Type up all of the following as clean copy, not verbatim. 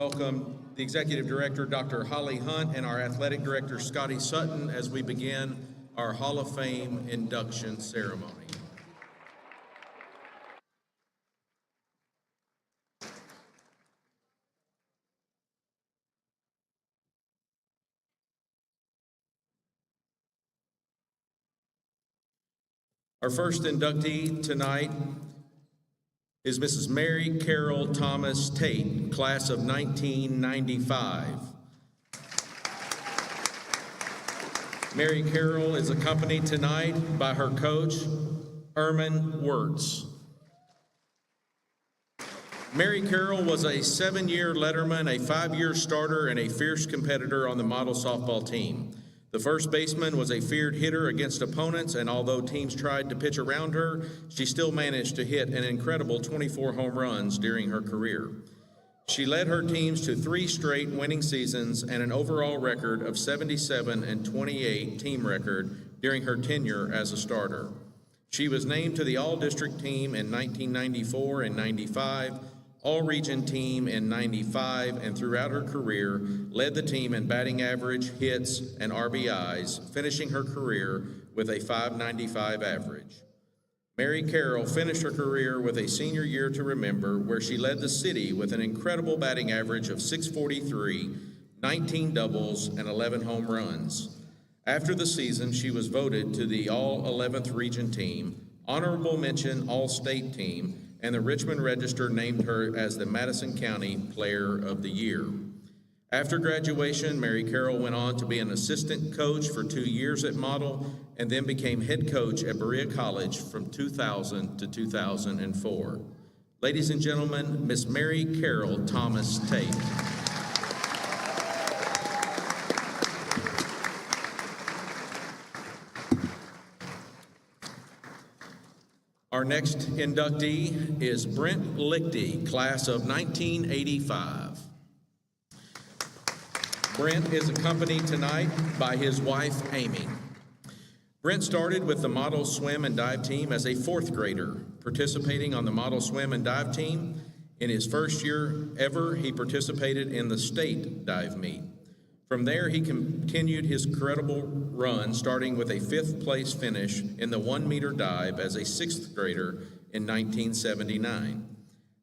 Welcome the Executive Director, Dr. Holly Hunt, and our Athletic Director, Scotty Sutton, as we begin our Hall of Fame induction ceremony. Our first inductee tonight is Mrs. Mary Carol Thomas Tate, class of 1995. Mary Carol is accompanied tonight by her coach, Erman Wirtz. Mary Carol was a 7-year letterman, a 5-year starter, and a fierce competitor on the model softball team. The first baseman was a feared hitter against opponents, and although teams tried to pitch around her, she still managed to hit an incredible 24 home runs during her career. She led her teams to 3 straight winning seasons and an overall record of 77-28 team record during her tenure as a starter. She was named to the All-District team in 1994 and 95, All-Region team in 95, and throughout her career, led the team in batting average, hits, and RBIs, finishing her career with a .595 average. Mary Carol finished her career with a senior year to remember, where she led the city with an incredible batting average of .643, 19 doubles, and 11 home runs. After the season, she was voted to the All-11th Region team, honorable mention All-State team, and the Richmond Register named her as the Madison County Player of the Year. After graduation, Mary Carol went on to be an assistant coach for 2 years at Model and then became head coach at Berea College from 2000 to 2004. Ladies and gentlemen, Miss Mary Carol Thomas Tate. Our next inductee is Brent Lichty, class of 1985. Brent is accompanied tonight by his wife, Amy. Brent started with the model swim and dive team as a 4th grader, participating on the model swim and dive team. In his first year ever, he participated in the state dive meet. From there, he continued his incredible run, starting with a 5th place finish in the 1-meter dive as a 6th grader in 1979.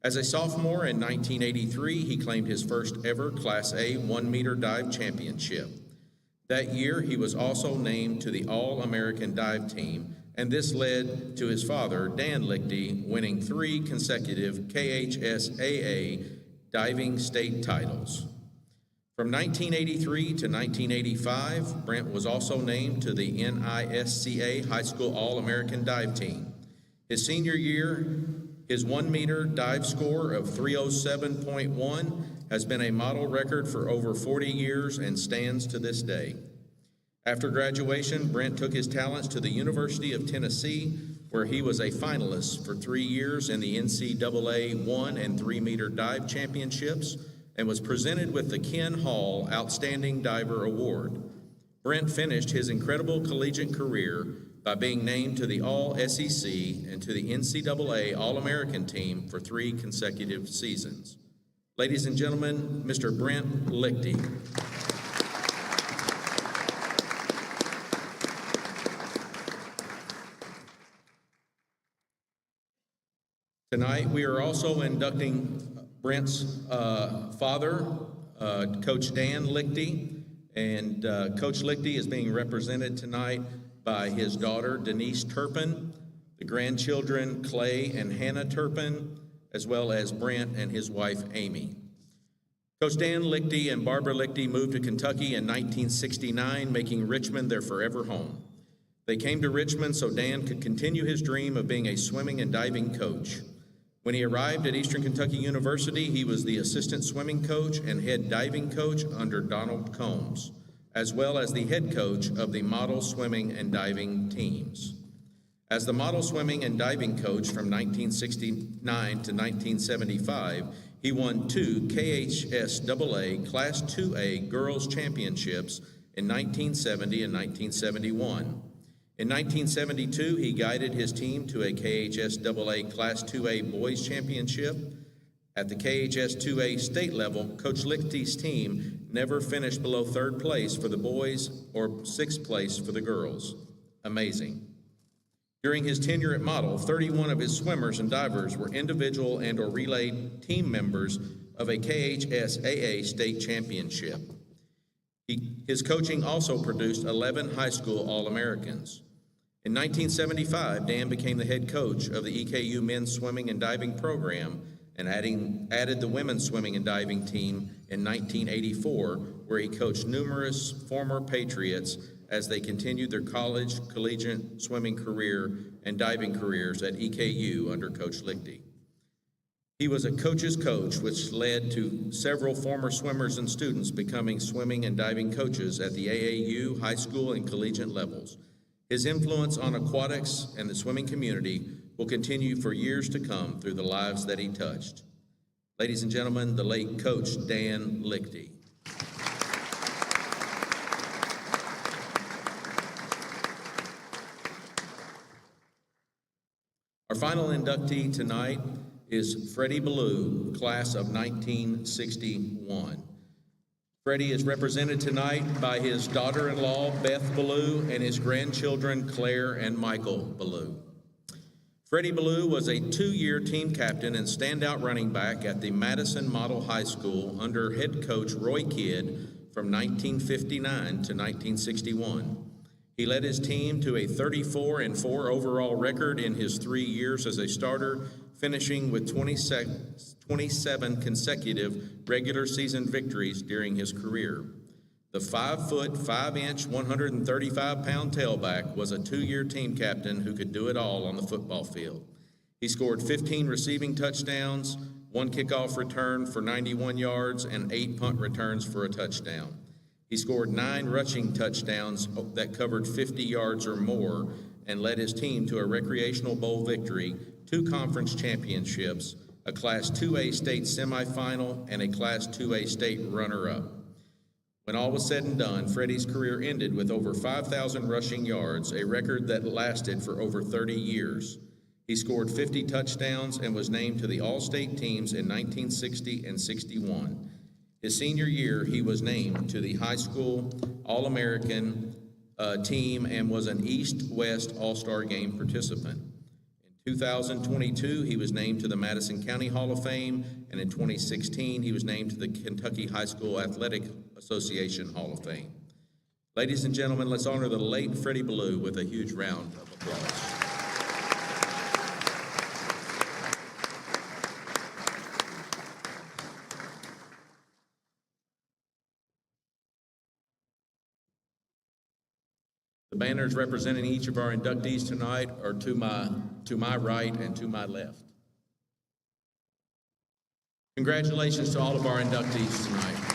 As a sophomore in 1983, he claimed his first ever Class A 1-meter dive championship. That year, he was also named to the All-American Dive Team, and this led to his father, Dan Lichty, winning 3 consecutive KHSAA diving state titles. From 1983 to 1985, Brent was also named to the NISCA High School All-American Dive Team. His senior year, his 1-meter dive score of 307.1 has been a model record for over 40 years and stands to this day. After graduation, Brent took his talents to the University of Tennessee, where he was a finalist for 3 years in the NCAA 1- and 3-meter dive championships, and was presented with the Ken Hall Outstanding Diver Award. Brent finished his incredible collegiate career by being named to the All-SEC and to the NCAA All-American team for 3 consecutive seasons. Ladies and gentlemen, Mr. Brent Lichty. Tonight, we are also inducting Brent's father, Coach Dan Lichty, and Coach Lichty is being represented tonight by his daughter, Denise Turpin, the grandchildren, Clay and Hannah Turpin, as well as Brent and his wife, Amy. Coach Dan Lichty and Barbara Lichty moved to Kentucky in 1969, making Richmond their forever home. They came to Richmond so Dan could continue his dream of being a swimming and diving coach. When he arrived at Eastern Kentucky University, he was the assistant swimming coach and head diving coach under Donald Combs, as well as the head coach of the model swimming and diving teams. As the model swimming and diving coach from 1969 to 1975, he won 2 KHSAA Class 2A Girls Championships in 1970 and 1971. In 1972, he guided his team to a KHSAA Class 2A Boys Championship. At the KHS 2A state level, Coach Lichty's team never finished below third place for the boys or sixth place for the girls. Amazing. During his tenure at Model, 31 of his swimmers and divers were individual and or relay team members of a KHSAA state championship. His coaching also produced 11 high school All-Americans. In 1975, Dan became the head coach of the EKU men's swimming and diving program and added the women's swimming and diving team in 1984, where he coached numerous former Patriots as they continued their college, collegiate swimming career and diving careers at EKU under Coach Lichty. He was a coach's coach, which led to several former swimmers and students becoming swimming and diving coaches at the AAU, high school, and collegiate levels. His influence on aquatics and the swimming community will continue for years to come through the lives that he touched. Ladies and gentlemen, the late Coach Dan Lichty. Our final inductee tonight is Freddie Ballou, class of 1961. Freddie is represented tonight by his daughter-in-law, Beth Ballou, and his grandchildren, Claire and Michael Ballou. Freddie Ballou was a 2-year team captain and standout running back at the Madison Model High School under head coach Roy Kidd from 1959 to 1961. He led his team to a 34-4 overall record in his 3 years as a starter, finishing with 27 consecutive regular season victories during his career. The 5-foot, 5-inch, 135-pound tailback was a 2-year team captain who could do it all on the football field. He scored 15 receiving touchdowns, 1 kickoff return for 91 yards, and 8 punt returns for a touchdown. He scored 9 rushing touchdowns that covered 50 yards or more and led his team to a Recreational Bowl victory, 2 conference championships, a Class 2A state semifinal, and a Class 2A state runner-up. When all was said and done, Freddie's career ended with over 5,000 rushing yards, a record that lasted for over 30 years. He scored 50 touchdowns and was named to the All-State teams in 1960 and 61. His senior year, he was named to the high school All-American team and was an East-West All-Star Game participant. In 2022, he was named to the Madison County Hall of Fame, and in 2016, he was named to the Kentucky High School Athletic Association Hall of Fame. Ladies and gentlemen, let's honor the late Freddie Ballou with a huge round of applause. The banners representing each of our inductees tonight are to my right and to my left. Congratulations to all of our inductees tonight.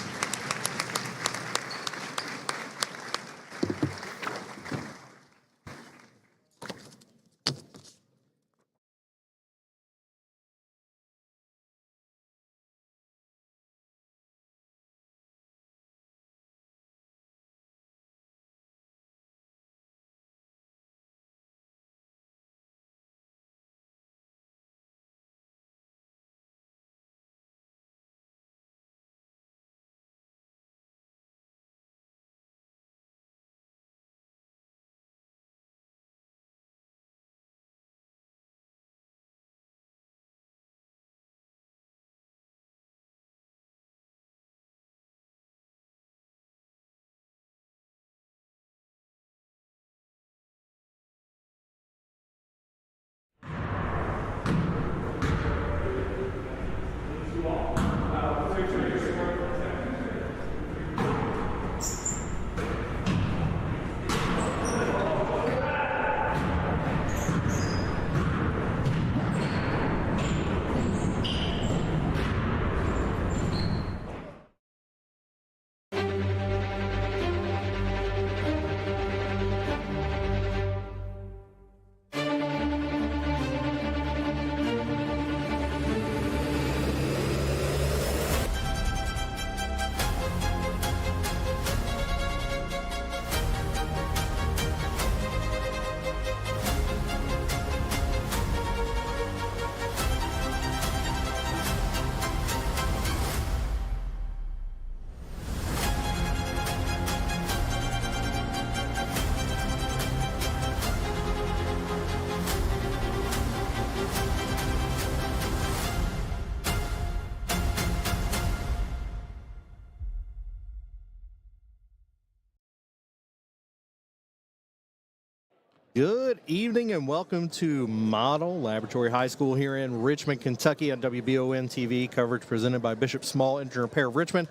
Good evening and welcome to Model Laboratory High School here in Richmond, Kentucky on WBON TV. Coverage presented by Bishop Small Engine Repair of Richmond.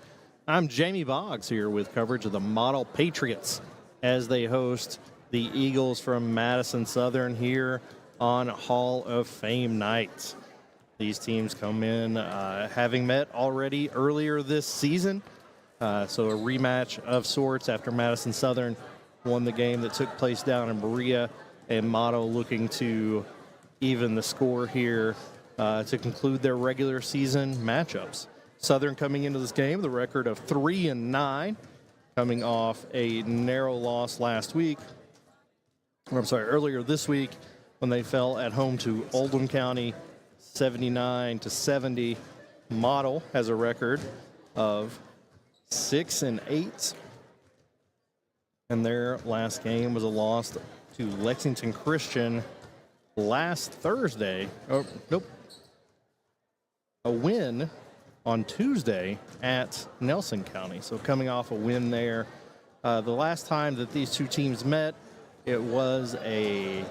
I'm Jamie Boggs here with coverage of the Model Patriots as they host the Eagles from Madison Southern here on Hall of Fame night. These teams come in having met already earlier this season. So a rematch of sorts after Madison Southern won the game that took place down in Berea, and Model looking to even the score here to conclude their regular season matchups. Southern coming into this game, the record of 3-9, coming off a narrow loss earlier this week when they fell at home to Oldham County 79-70. Model has a record of 6-8. And their last game was a loss to Lexington Christian last Thursday. A win on Tuesday at Nelson County. So coming off a win there. The last time that these two teams met, it was a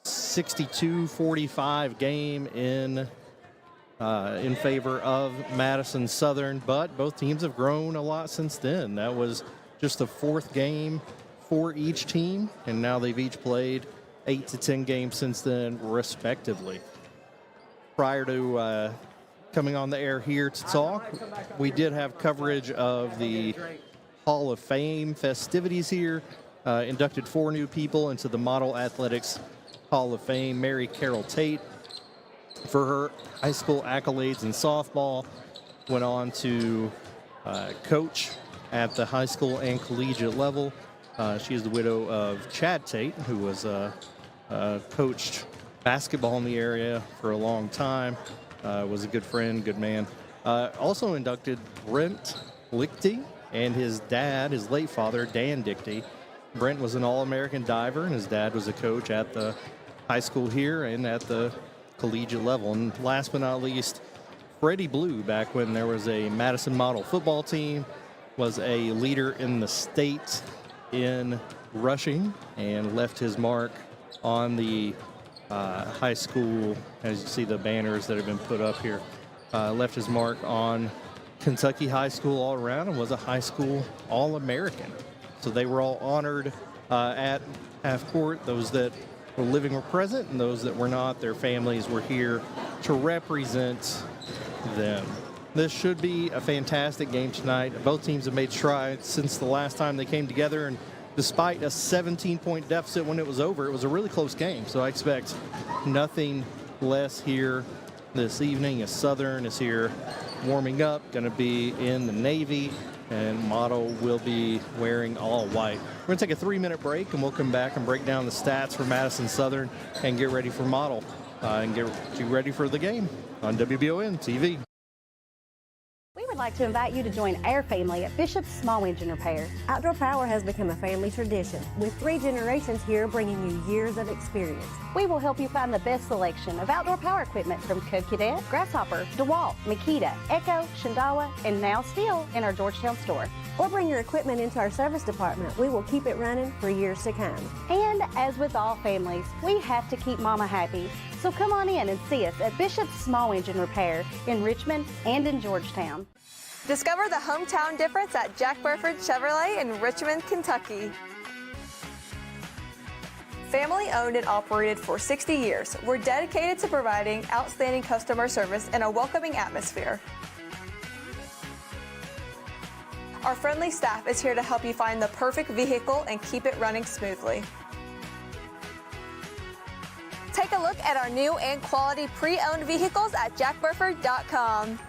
62-45 game in favor of Madison Southern, but both teams have grown a lot since then. That was just the fourth game for each team, and now they've each played 8 to 10 games since then, respectively. Prior to coming on the air here to talk, we did have coverage of the Hall of Fame festivities here. Inducted 4 new people into the Model Athletics Hall of Fame. Mary Carol Tate, for her high school accolades in softball, went on to coach at the high school and collegiate level. She is the widow of Chad Tate, who was coached basketball in the area for a long time, was a good friend, good man. Also inducted Brent Lichty and his dad, his late father, Dan Dichty. Brent was an All-American diver, and his dad was a coach at the high school here and at the collegiate level. And last but not least, Freddie Blue, back when there was a Madison Model football team, was a leader in the state in rushing and left his mark on the high school, as you see the banners that have been put up here, left his mark on Kentucky high school all around and was a high school All-American. So they were all honored at half court. Those that were living were present, and those that were not, their families were here to represent them. This should be a fantastic game tonight. Both teams have made strides since the last time they came together, and despite a 17-point deficit when it was over, it was a really close game. So I expect nothing less here this evening as Southern is here warming up, going to be in the Navy, and Model will be wearing all white. We're going to take a 3-minute break, and we'll come back and break down the stats for Madison Southern and get ready for Model and get you ready for the game on WBON TV. We would like to invite you to join our family at Bishop's Small Engine Repair. Outdoor Power has become a family tradition, with 3 generations here bringing you years of experience. We will help you find the best selection of outdoor power equipment from Co-Cadet, Grasshopper, DeWalt, Makita, Echo, Shindawa, and now still in our Georgetown store. Or bring your equipment into our service department. We will keep it running for years to come. And as with all families, we have to keep Mama happy. So come on in and see us at Bishop's Small Engine Repair in Richmond and in Georgetown. Discover the hometown difference at Jack Burford Chevrolet in Richmond, Kentucky. Family owned and operated for 60 years, we're dedicated to providing outstanding customer service and a welcoming atmosphere. Our friendly staff is here to help you find the perfect vehicle and keep it running smoothly. Take a look at our new and quality pre-owned vehicles at jackburford.com.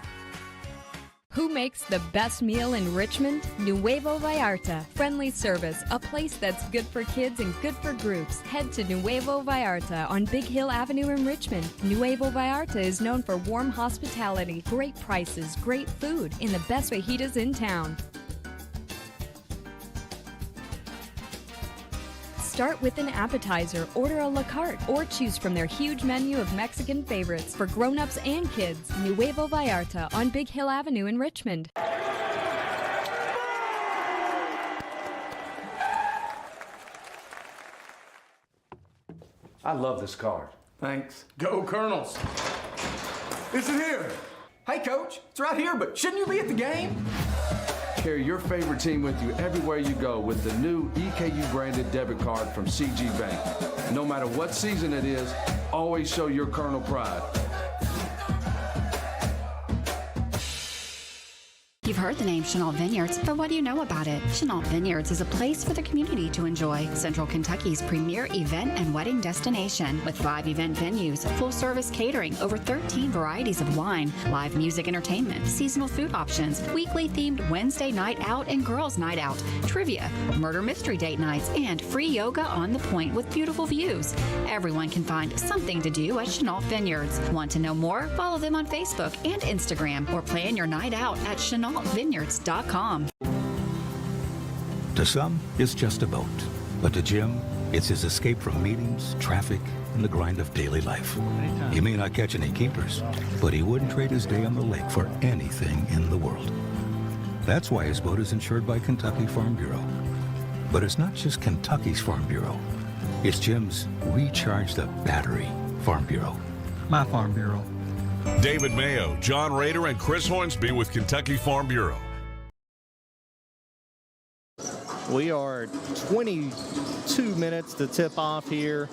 Who makes the best meal in Richmond? Nuevo Vallarta. Friendly service, a place that's good for kids and good for groups. Head to Nuevo Vallarta on Big Hill Avenue in Richmond. Nuevo Vallarta is known for warm hospitality, great prices, great food, and the best fajitas in town. Start with an appetizer, order a la carte, or choose from their huge menu of Mexican favorites for grown-ups and kids. Nuevo Vallarta on Big Hill Avenue in Richmond. I love this card. Thanks. Go Colonels. Is it here? Hey, Coach, it's right here, but shouldn't you be at the game? Carry your favorite team with you everywhere you go with the new EKU branded debit card from CG Bank. No matter what season it is, always show your Colonel pride. You've heard the name Chenault Vineyards, but what do you know about it? Chenault Vineyards is a place for the community to enjoy. Central Kentucky's premier event and wedding destination with 5 event venues, full-service catering, over 13 varieties of wine, live music entertainment, seasonal food options, weekly themed Wednesday night out and girls night out, trivia, murder mystery date nights, and free yoga on the point with beautiful views. Everyone can find something to do at Chenault Vineyards. Want to know more? Follow them on Facebook and Instagram or plan your night out at ChenaultVineyards.com. To some, it's just a boat. But to Jim, it's his escape from meetings, traffic, and the grind of daily life. He may not catch any keepers, but he wouldn't trade his day on the lake for anything in the world. That's why his boat is insured by Kentucky Farm Bureau. But it's not just Kentucky's Farm Bureau. It's Jim's Recharge the Battery Farm Bureau. My Farm Bureau. David Mayo, John Rader, and Chris Hornsby with Kentucky Farm Bureau. We are 22 minutes to tip off here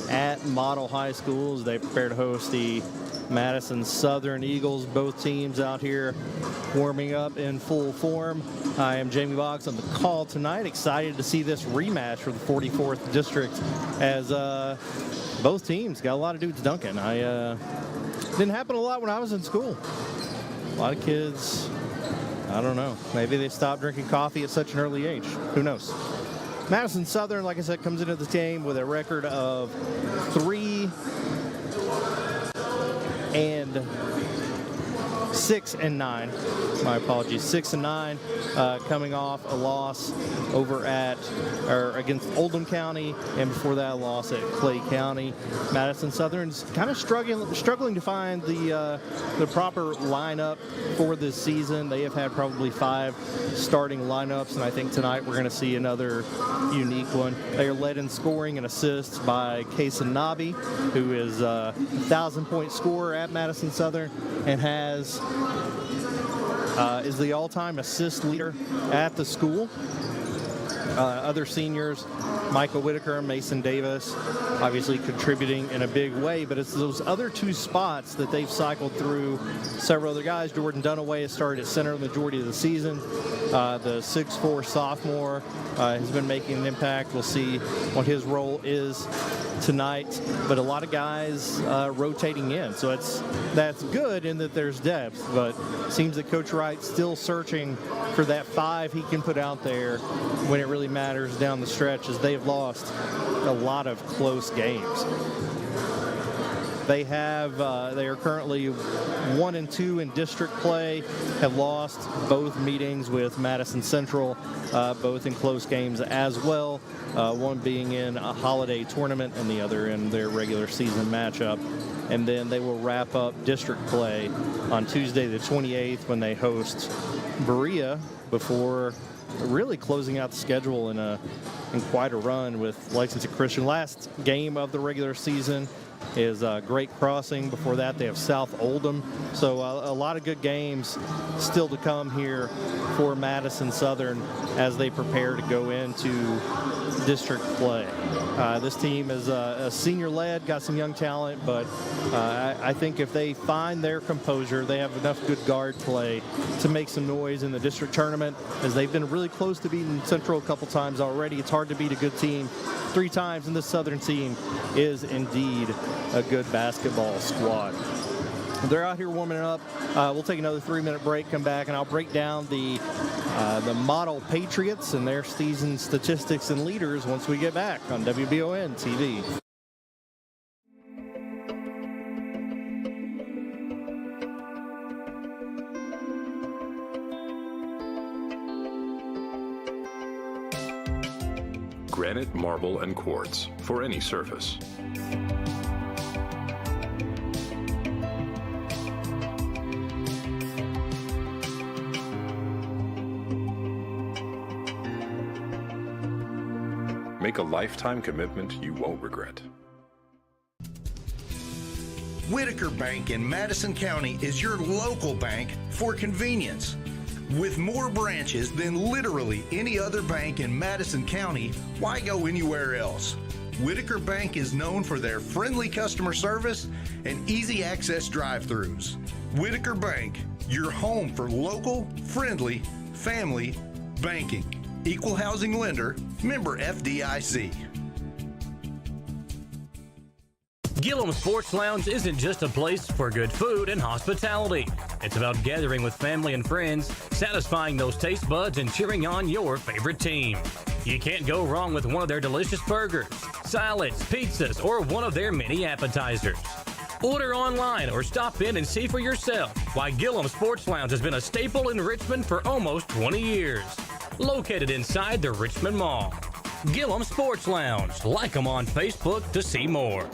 at Model High School as they prepare to host the Madison Southern Eagles. Both teams out here warming up in full form. I am Jamie Boggs on the call tonight. Excited to see this rematch for the 44th District as both teams got a lot of dudes dunking. Didn't happen a lot when I was in school. A lot of kids, I don't know, maybe they stopped drinking coffee at such an early age. Who knows? Madison Southern, like I said, comes into the game with a record of 6-9. My apologies, 6-9, coming off a loss over against Oldham County, and before that, a loss at Clay County. Madison Southern's kind of struggling to find the proper lineup for this season. They have had probably 5 starting lineups, and I think tonight we're going to see another unique one. They are led in scoring and assists by Kason Nabi, who is a 1,000-point scorer at Madison Southern and is the all-time assist leader at the school. Other seniors, Michael Whitaker, Mason Davis, obviously contributing in a big way, but it's those other 2 spots that they've cycled through several other guys. Jordan Dunaway has started at center the majority of the season. The 6'4" sophomore has been making an impact. We'll see what his role is tonight, but a lot of guys rotating in, so that's good in that there's depth, but it seems that Coach Wright's still searching for that 5 he can put out there when it really matters down the stretch, as they've lost a lot of close games. They are currently 1-2 in district play, have lost both meetings with Madison Central, both in close games as well, one being in a holiday tournament and the other in their regular season matchup. And then they will wrap up district play on Tuesday the 28th when they host Berea, before really closing out the schedule in quite a run with Lexington Christian. Last game of the regular season is Great Crossing. Before that, they have South Oldham. So a lot of good games still to come here for Madison Southern as they prepare to go into district play. This team is senior-led, got some young talent, but I think if they find their composure, they have enough good guard play to make some noise in the district tournament, as they've been really close to beating Central a couple times already. It's hard to beat a good team 3 times, and this Southern team is indeed a good basketball squad. They're out here warming up. We'll take another 3-minute break, come back, and I'll break down the Model Patriots and their season statistics and leaders once we get back on WBON TV. Granite, marble, and quartz for any surface. Make a lifetime commitment you won't regret. Whitaker Bank in Madison County is your local bank for convenience. With more branches than literally any other bank in Madison County, why go anywhere else? Whitaker Bank is known for their friendly customer service and easy access drive-thrus. Whitaker Bank, your home for local, friendly, family banking. Equal housing lender, member FDIC. Gillum Sports Lounge isn't just a place for good food and hospitality. It's about gathering with family and friends, satisfying those taste buds, and cheering on your favorite team. You can't go wrong with one of their delicious burgers, salads, pizzas, or one of their many appetizers. Order online or stop in and see for yourself why Gillum Sports Lounge has been a staple in Richmond for almost 20 years. Located inside the Richmond Mall. Gillum Sports Lounge. Like them on Facebook to see more.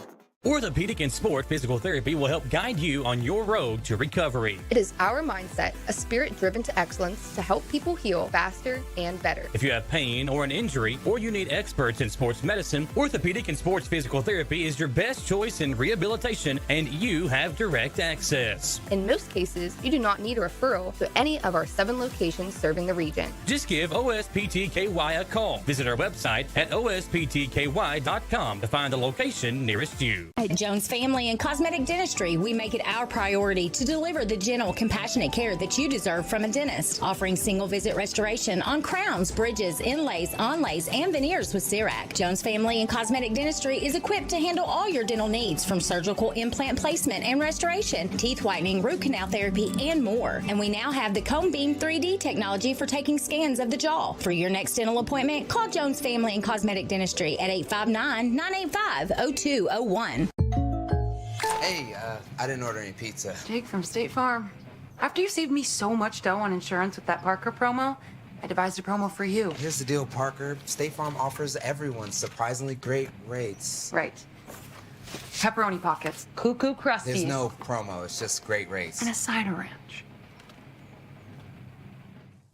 Orthopedic and Sport Physical Therapy will help guide you on your road to recovery. It is our mindset, a spirit driven to excellence, to help people heal faster and better. If you have pain or an injury, or you need experts in sports medicine, Orthopedic and Sports Physical Therapy is your best choice in rehabilitation, and you have direct access. In most cases, you do not need a referral to any of our 7 locations serving the region. Just give OSPTKY a call. Visit our website at osptky.com to find the location nearest you. At Jones Family and Cosmetic Dentistry, we make it our priority to deliver the gentle, compassionate care that you deserve from a dentist, offering single visit restoration on crowns, bridges, inlays, onlays, and veneers with CERAC. Jones Family and Cosmetic Dentistry is equipped to handle all your dental needs, from surgical implant placement and restoration, teeth whitening, root canal therapy, and more. And we now have the Cone Beam 3D technology for taking scans of the jaw. For your next dental appointment, call Jones Family and Cosmetic Dentistry at 859-985-0201. Hey, I didn't order any pizza. Jake from State Farm. After you saved me so much dough on insurance with that Parker promo, I devised a promo for you. Here's the deal, Parker. State Farm offers everyone surprisingly great rates. Right. Pepperoni pockets, cuckoo crusties. There's no promo, it's just great rates. And a side of ranch.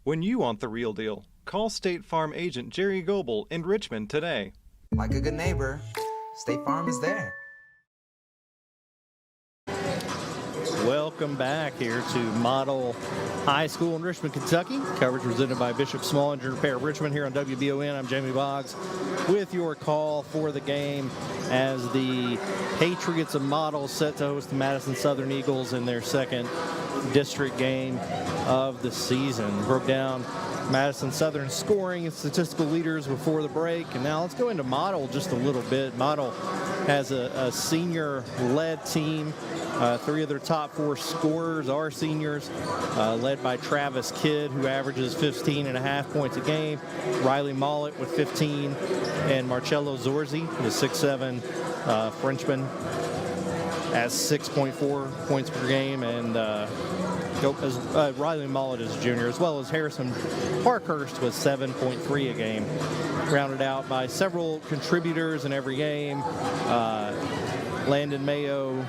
When you want the real deal, call State Farm agent Jerry Goebel in Richmond today. Like a good neighbor, State Farm is there. Welcome back here to Model High School in Richmond, Kentucky. Coverage presented by Bishop Small Engine Repair Richmond here on WBON. I'm Jamie Boggs with your call for the game as the Patriots of Model set to host the Madison Southern Eagles in their second district game of the season. Broke down Madison Southern scoring and statistical leaders before the break. And now let's go into Model just a little bit. Model has a senior-led team. 3 of their top 4 scorers are seniors, led by Travis Kidd, who averages 15.5 points a game, Riley Mollett with 15, and Marcello Zorzi, the 6'7" Frenchman, has 6.4 points per game, and Riley Mollett is a junior, as well as Harrison Parkhurst with 7.3 a game. Rounded out by several contributors in every game. Landon Mayo,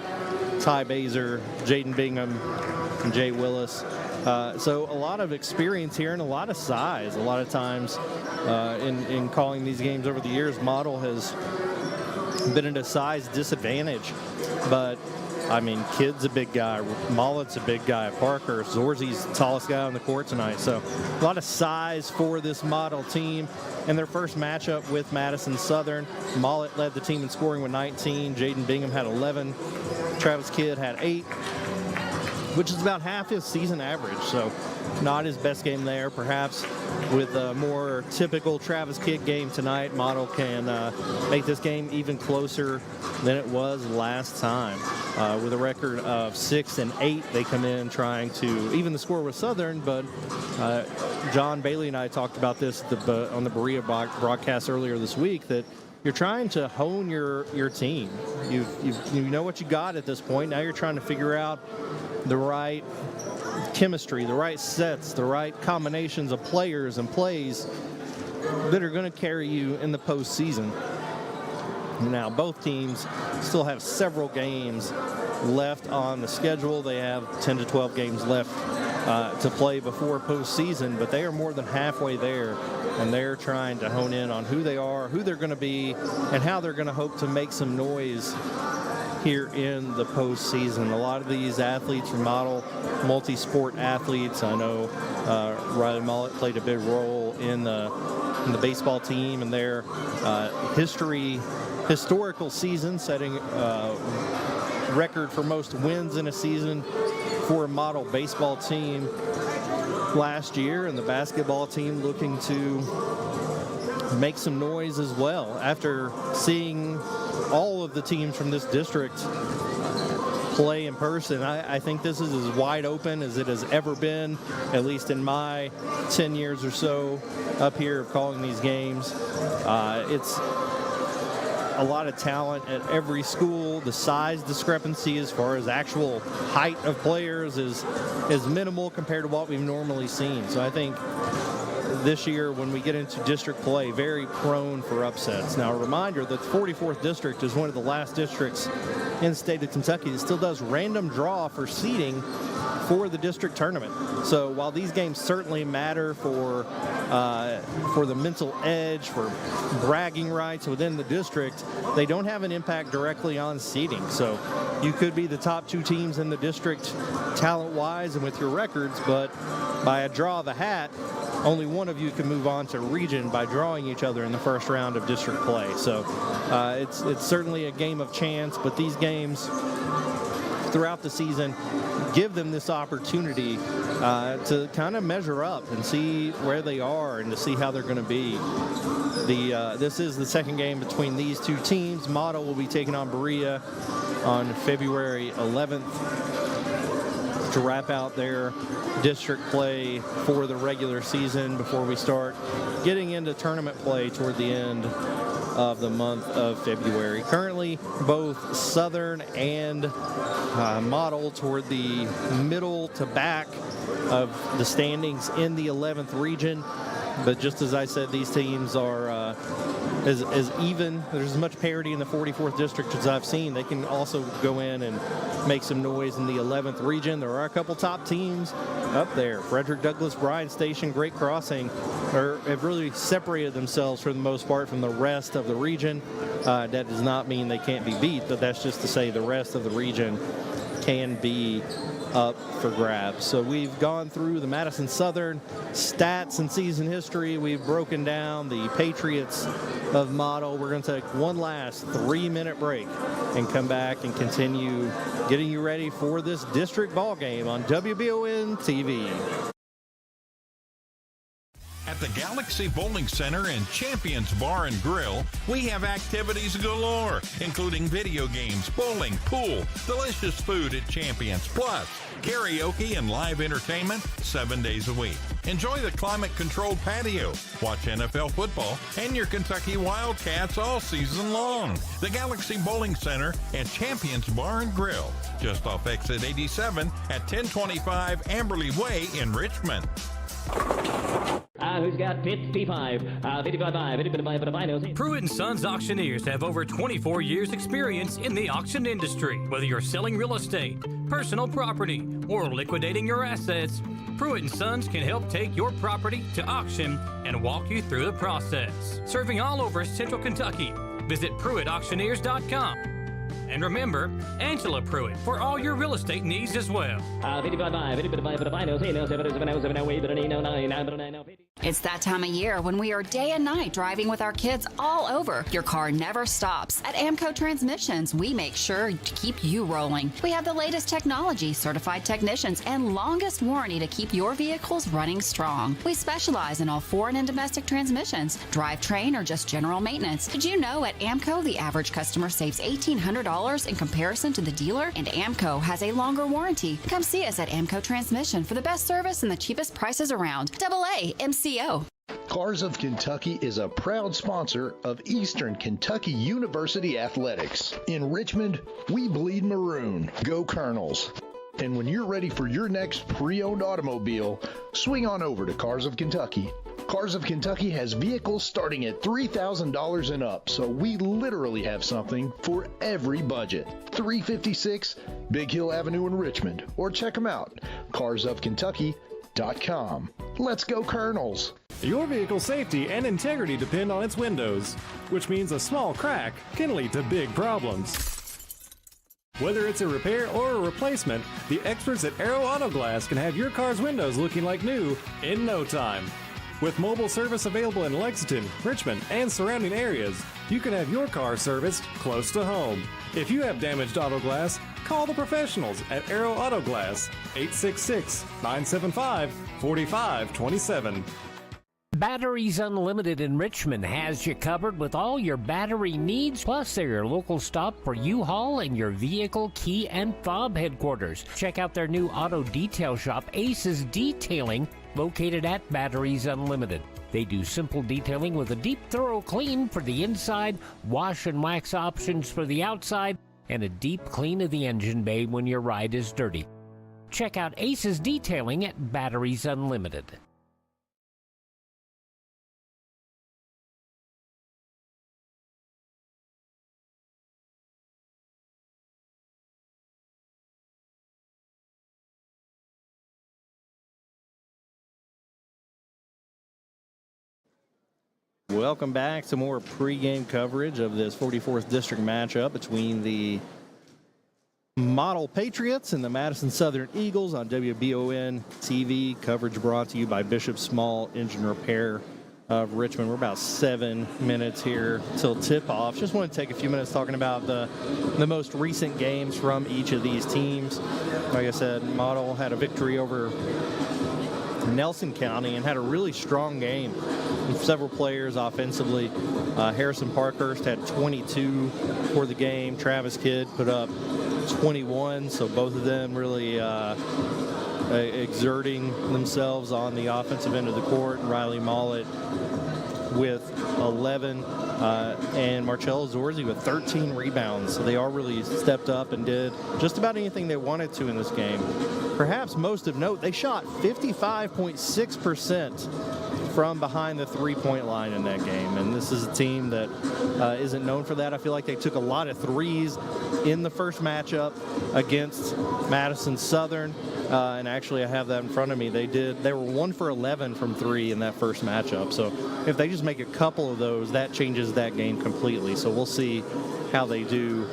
Ty Baser, Jaden Bingham, and Jay Willis. So a lot of experience here and a lot of size. A lot of times in calling these games over the years, Model has been at a size disadvantage. But, I mean, Kidd's a big guy. Mollett's a big guy. Parker, Zorzi's the tallest guy on the court tonight. So a lot of size for this Model team. In their first matchup with Madison Southern, Mollett led the team in scoring with 19. Jaden Bingham had 11. Travis Kidd had 8, which is about half his season average. So not his best game there. Perhaps with a more typical Travis Kidd game tonight, Model can make this game even closer than it was last time. With a record of 6-8, they come in trying to even the score with Southern, but John Bailey and I talked about this on the Berea broadcast earlier this week, that you're trying to hone your team. You know what you got at this point. Now you're trying to figure out the right chemistry, the right sets, the right combinations of players and plays that are going to carry you in the postseason. Now, both teams still have several games left on the schedule. They have 10 to 12 games left to play before postseason, but they are more than halfway there, and they're trying to hone in on who they are, who they're going to be, and how they're going to hope to make some noise here in the postseason. A lot of these athletes are model multi-sport athletes. I know Riley Mullet played a big role in the baseball team and their historical season, setting record for most wins in a season for a model baseball team last year, and the basketball team looking to make some noise as well. After seeing all of the teams from this district play in person, I think this is as wide open as it has ever been, at least in my 10 years or so up here of calling these games. It's a lot of talent at every school. The size discrepancy as far as actual height of players is minimal compared to what we've normally seen. So I think this year, when we get into district play, very prone for upsets. Now, a reminder that the 44th district is one of the last districts in the state of Kentucky that still does random draw for seeding for the district tournament. So while these games certainly matter for the mental edge, for bragging rights within the district, they don't have an impact directly on seeding. So you could be the top two teams in the district talent-wise and with your records, but by a draw of a hat, only one of you can move on to region by drawing each other in the first round of district play. So it's certainly a game of chance, but these games throughout the season give them this opportunity to kind of measure up and see where they are and to see how they're going to be. This is the second game between these two teams. Model will be taking on Berea on February 11th to wrap out their district play for the regular season before we start getting into tournament play toward the end of the month of February. Currently, both Southern and Model toward the middle to back of the standings in the 11th region. But just as I said, these teams are as even. There's as much parity in the 44th district as I've seen. They can also go in and make some noise in the 11th region. There are a couple top teams up there. Frederick Douglass, Bryan Station, Great Crossing have really separated themselves for the most part from the rest of the region. That does not mean they can't be beat, but that's just to say the rest of the region can be up for grabs. So we've gone through the Madison Southern stats and season history. We've broken down the Patriots of Model. We're going to take one last 3-minute break and come back and continue getting you ready for this district ball game on WBON TV. At the Galaxy Bowling Center and Champions Bar and Grill, we have activities galore, including video games, bowling, pool, delicious food at Champions, plus karaoke and live entertainment 7 days a week. Enjoy the climate-controlled patio, watch NFL football, and your Kentucky Wildcats all season long. The Galaxy Bowling Center and Champions Bar and Grill, just off exit 87 at 1025 Amberley Way in Richmond. Who's got 55? 55. Pruitt & Sons Auctioneers have over 24 years experience in the auction industry. Whether you're selling real estate, personal property, or liquidating your assets, Pruitt & Sons can help take your property to auction and walk you through the process. Serving all over Central Kentucky. Visit PruittAuctioneers.com. And remember, Angela Pruitt for all your real estate needs as well. It's that time of year when we are day and night driving with our kids all over. Your car never stops. At AMCO Transmissions, we make sure to keep you rolling. We have the latest technology, certified technicians, and longest warranty to keep your vehicles running strong. We specialize in all foreign and domestic transmissions, drivetrain, or just general maintenance. Did you know at AMCO the average customer saves $1,800 in comparison to the dealer? And AMCO has a longer warranty. Come see us at AMCO Transmission for the best service and the cheapest prices around. AA MCO. Cars of Kentucky is a proud sponsor of Eastern Kentucky University Athletics. In Richmond, we bleed maroon. Go Colonels. And when you're ready for your next pre-owned automobile, swing on over to Cars of Kentucky. Cars of Kentucky has vehicles starting at $3,000 and up, so we literally have something for every budget. 356 Big Hill Avenue in Richmond, or check them out, carsofkentucky.com. Let's go Colonels! Your vehicle's safety and integrity depend on its windows, which means a small crack can lead to big problems. Whether it's a repair or a replacement, the experts at Aero Auto Glass can have your car's windows looking like new in no time. With mobile service available in Lexington, Richmond, and surrounding areas, you can have your car serviced close to home. If you have damaged auto glass, call the professionals at Aero Auto Glass, 866-975-4527. Batteries Unlimited in Richmond has you covered with all your battery needs, plus they're your local stop for U-Haul and your vehicle key and fob headquarters. Check out their new auto detail shop, Aces Detailing, located at Batteries Unlimited. They do simple detailing with a deep, thorough clean for the inside, wash and wax options for the outside, and a deep clean of the engine bay when your ride is dirty. Check out Aces Detailing at Batteries Unlimited. Welcome back to more pregame coverage of this 44th District matchup between the Model Patriots and the Madison Southern Eagles on WBON TV. Coverage brought to you by Bishop Small Engine Repair of Richmond. We're about 7 minutes here till tip-off. Just want to take a few minutes talking about the most recent games from each of these teams. Like I said, Model had a victory over Nelson County and had a really strong game. Several players offensively. Harrison Parkhurst had 22 for the game. Travis Kidd put up 21, so both of them really exerting themselves on the offensive end of the court. Riley Mollett with 11 and Marcello Zorzi with 13 rebounds. So they all really stepped up and did just about anything they wanted to in this game. Perhaps most of note, they shot 55.6% from behind the three-point line in that game. And this is a team that isn't known for that. I feel like they took a lot of threes in the first matchup against Madison Southern. And actually, I have that in front of me. They were 1 for 11 from three in that first matchup. So if they just make a couple of those, that changes that game completely. So we'll see how they do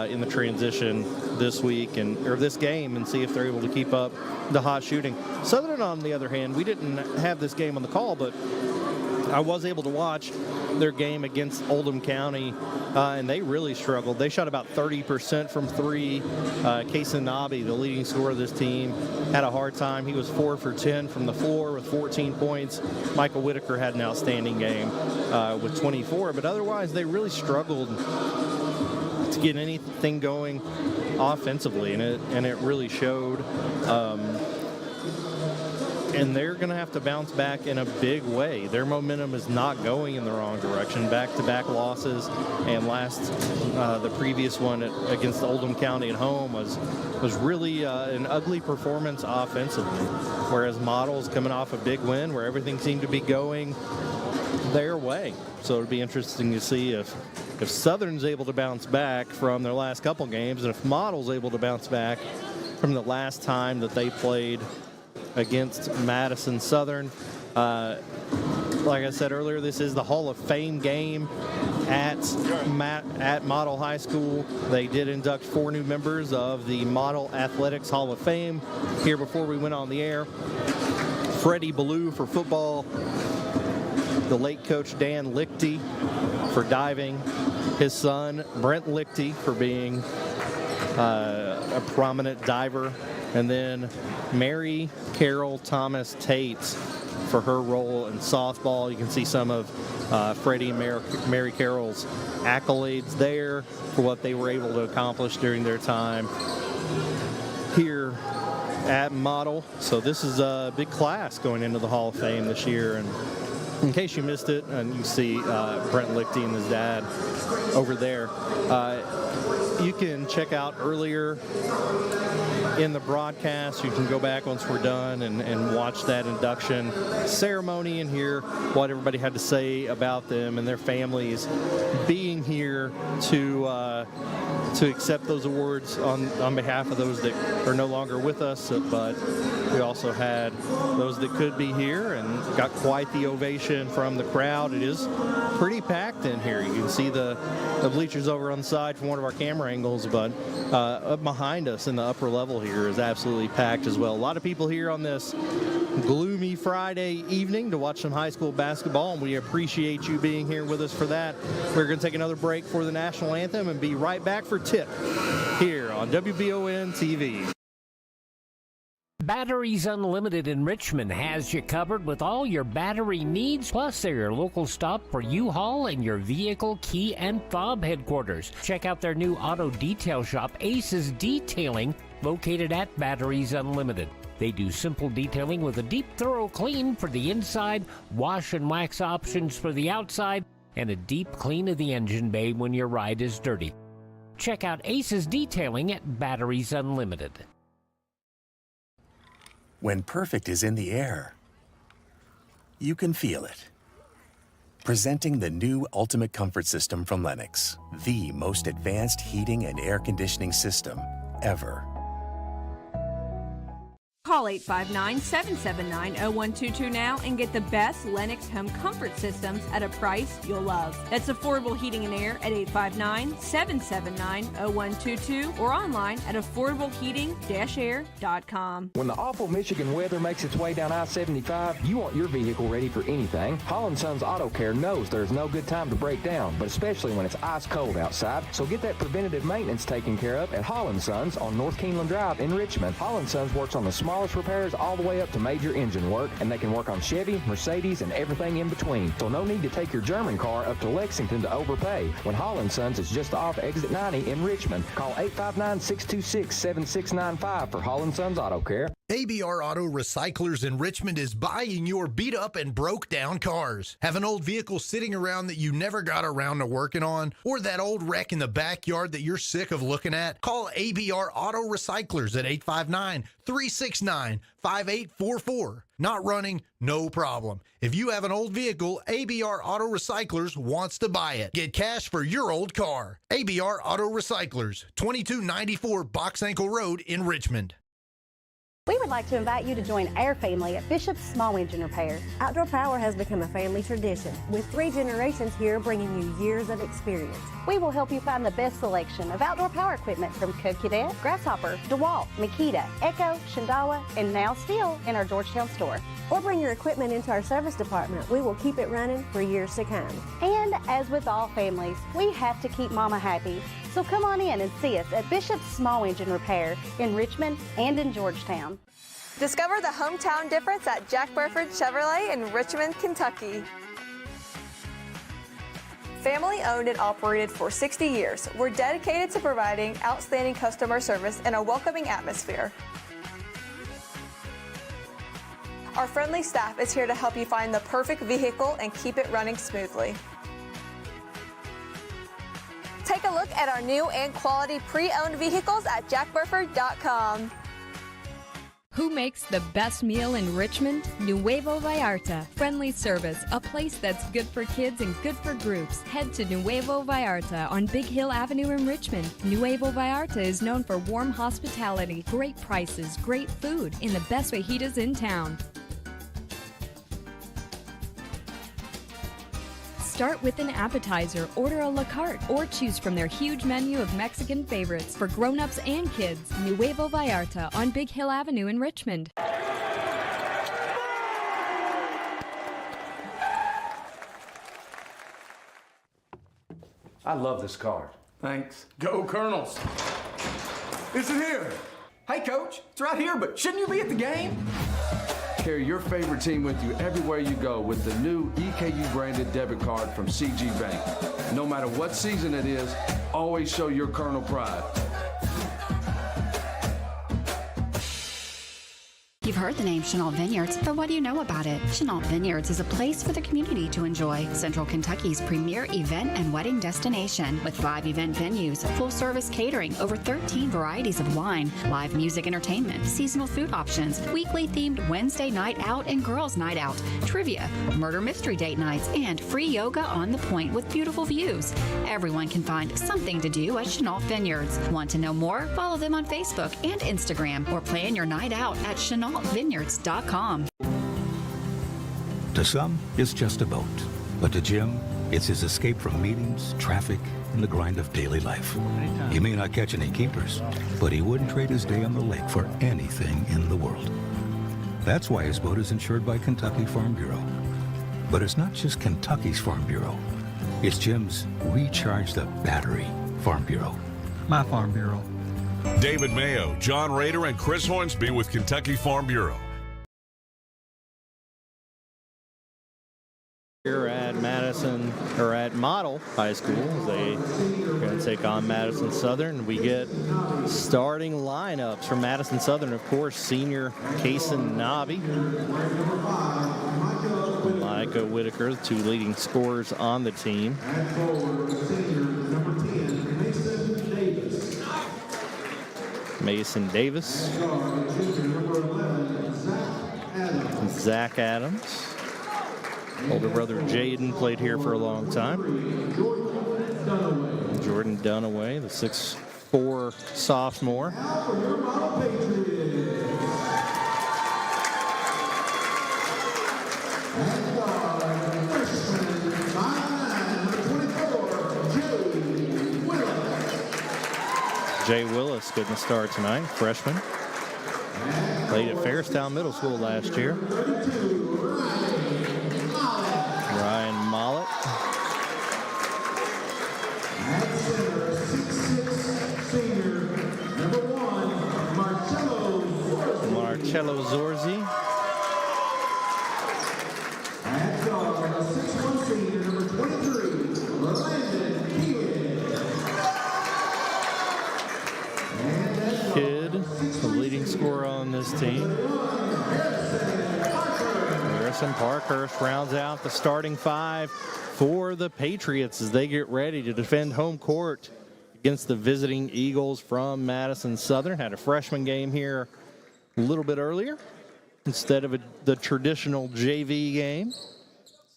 in the transition this week or this game, and see if they're able to keep up the hot shooting. Southern, on the other hand, we didn't have this game on the call, but I was able to watch their game against Oldham County, and they really struggled. They shot about 30% from three. Kason Nabi, the leading scorer of this team, had a hard time. He was 4 for 10 from the floor with 14 points. Michael Whitaker had an outstanding game with 24, but otherwise they really struggled to get anything going offensively, and it really showed. And they're going to have to bounce back in a big way. Their momentum is not going in the wrong direction. Back-to-back losses, and the previous one against Oldham County at home was really an ugly performance offensively. Whereas Model's coming off a big win where everything seemed to be going their way. So it'll be interesting to see if Southern's able to bounce back from their last couple games, and if Model's able to bounce back from the last time that they played against Madison Southern. Like I said earlier, this is the Hall of Fame game at Model High School. They did induct 4 new members of the Model Athletics Hall of Fame here before we went on the air. Freddie Ballou for football, the late coach Dan Lichty for diving, his son Brent Lichty for being a prominent diver, and then Mary Carol Thomas Tate for her role in softball. You can see some of Freddie and Mary Carol's accolades there for what they were able to accomplish during their time here at Model. So this is a big class going into the Hall of Fame this year. And in case you missed it, and you see Brent Lichty and his dad over there, you can check out earlier in the broadcast. You can go back once we're done and watch that induction ceremony and hear what everybody had to say about them and their families being here to to accept those awards on behalf of those that are no longer with us, but we also had those that could be here and got quite the ovation from the crowd. It is pretty packed in here. You can see the bleachers over on the side from one of our camera angles, but up behind us in the upper level here is absolutely packed as well. A lot of people here on this gloomy Friday evening to watch some high school basketball, and we appreciate you being here with us for that. We're going to take another break for the national anthem and be right back for Tip here on WBON TV. Batteries Unlimited in Richmond has you covered with all your battery needs, plus they're your local stop for U-Haul and your vehicle key and fob headquarters. Check out their new auto detail shop, Aces Detailing, located at Batteries Unlimited. They do simple detailing with a deep, thorough clean for the inside, wash and wax options for the outside, and a deep clean of the engine bay when your ride is dirty. Check out Aces Detailing at Batteries Unlimited. When perfect is in the air, you can feel it. Presenting the new Ultimate Comfort System from Lennox, the most advanced heating and air conditioning system ever. Call 859-779-0122 now and get the best Lennox home comfort systems at a price you'll love. That's affordable heating and air at 859-779-0122 or online at affordableheating-air.com. When the awful Michigan weather makes its way down I-75, you want your vehicle ready for anything. Holland Sons Auto Care knows there's no good time to break down, but especially when it's ice cold outside. So get that preventative maintenance taken care of at Holland Sons on North Keeneland Drive in Richmond. Holland Sons works on the smallest repairs all the way up to major engine work, and they can work on Chevy, Mercedes, and everything in between. So no need to take your German car up to Lexington to overpay. When Holland Sons is just off exit 90 in Richmond, call 859-626-7695 for Holland Sons Auto Care. ABR Auto Recyclers in Richmond is buying your beat up and broke down cars. Have an old vehicle sitting around that you never got around to working on, or that old wreck in the backyard that you're sick of looking at? Call ABR Auto Recyclers at 859-369-5844. Not running? No problem. If you have an old vehicle, ABR Auto Recyclers wants to buy it. Get cash for your old car. ABR Auto Recyclers, 2294 Box Ankle Road in Richmond. We would like to invite you to join our family at Bishop's Small Engine Repair. Outdoor Power has become a family tradition, with 3 generations here bringing you years of experience. We will help you find the best selection of outdoor power equipment from Co-Cadet, Grasshopper, DeWalt, Makita, Echo, Shindawa, and now still in our Georgetown store. Or bring your equipment into our service department. We will keep it running for years to come. And as with all families, we have to keep Mama happy. So come on in and see us at Bishop's Small Engine Repair in Richmond and in Georgetown. Discover the hometown difference at Jack Burford Chevrolet in Richmond, Kentucky. Family owned and operated for 60 years, we're dedicated to providing outstanding customer service and a welcoming atmosphere. Our friendly staff is here to help you find the perfect vehicle and keep it running smoothly. Take a look at our new and quality pre-owned vehicles at jackburford.com. Who makes the best meal in Richmond? Nuevo Vallarta. Friendly service, a place that's good for kids and good for groups. Head to Nuevo Vallarta on Big Hill Avenue in Richmond. Nuevo Vallarta is known for warm hospitality, great prices, great food, and the best fajitas in town. Start with an appetizer, order a la carte, or choose from their huge menu of Mexican favorites for grown-ups and kids. Nuevo Vallarta on Big Hill Avenue in Richmond. I love this card. Thanks. Go Colonels. Is it here? Hey, Coach, it's right here, but shouldn't you be at the game? Carry your favorite team with you everywhere you go with the new EKU branded debit card from CG Bank. No matter what season it is, always show your Colonel pride. You've heard the name Chenault Vineyards, but what do you know about it? Chenault Vineyards is a place for the community to enjoy. Central Kentucky's premier event and wedding destination with 5 event venues, full-service catering, over 13 varieties of wine, live music entertainment, seasonal food options, weekly themed Wednesday night out and girls night out, trivia, murder mystery date nights, and free yoga on the point with beautiful views. Everyone can find something to do at Chenault Vineyards. Want to know more? Follow them on Facebook and Instagram or plan your night out at ChenaultVineyards.com. To some, it's just a boat. But to Jim, it's his escape from meetings, traffic, and the grind of daily life. He may not catch any keepers, but he wouldn't trade his day on the lake for anything in the world. That's why his boat is insured by Kentucky Farm Bureau. But it's not just Kentucky's Farm Bureau. It's Jim's Recharge the Battery Farm Bureau. My Farm Bureau. David Mayo, John Rader, and Chris Hornsby with Kentucky Farm Bureau. Here at Madison, or at Model High School, they're going to take on Madison Southern. We get starting lineups from Madison Southern, of course, senior Kason Nabi, Micah Whitaker, the 2 leading scorers on the team. Mason Davis, Zach Adams. Older brother Jaden played here for a long time. Jordan Dunaway, the 6'4" sophomore. Jay Willis getting the start tonight, freshman. Played at Fairstown Middle School last year. Ryan Mollett. Marcello Zorzi. Kidd, the leading scorer on this team. Harrison Parkhurst rounds out the starting 5 for the Patriots as they get ready to defend home court against the visiting Eagles from Madison Southern. Had a freshman game here a little bit earlier instead of the traditional JV game.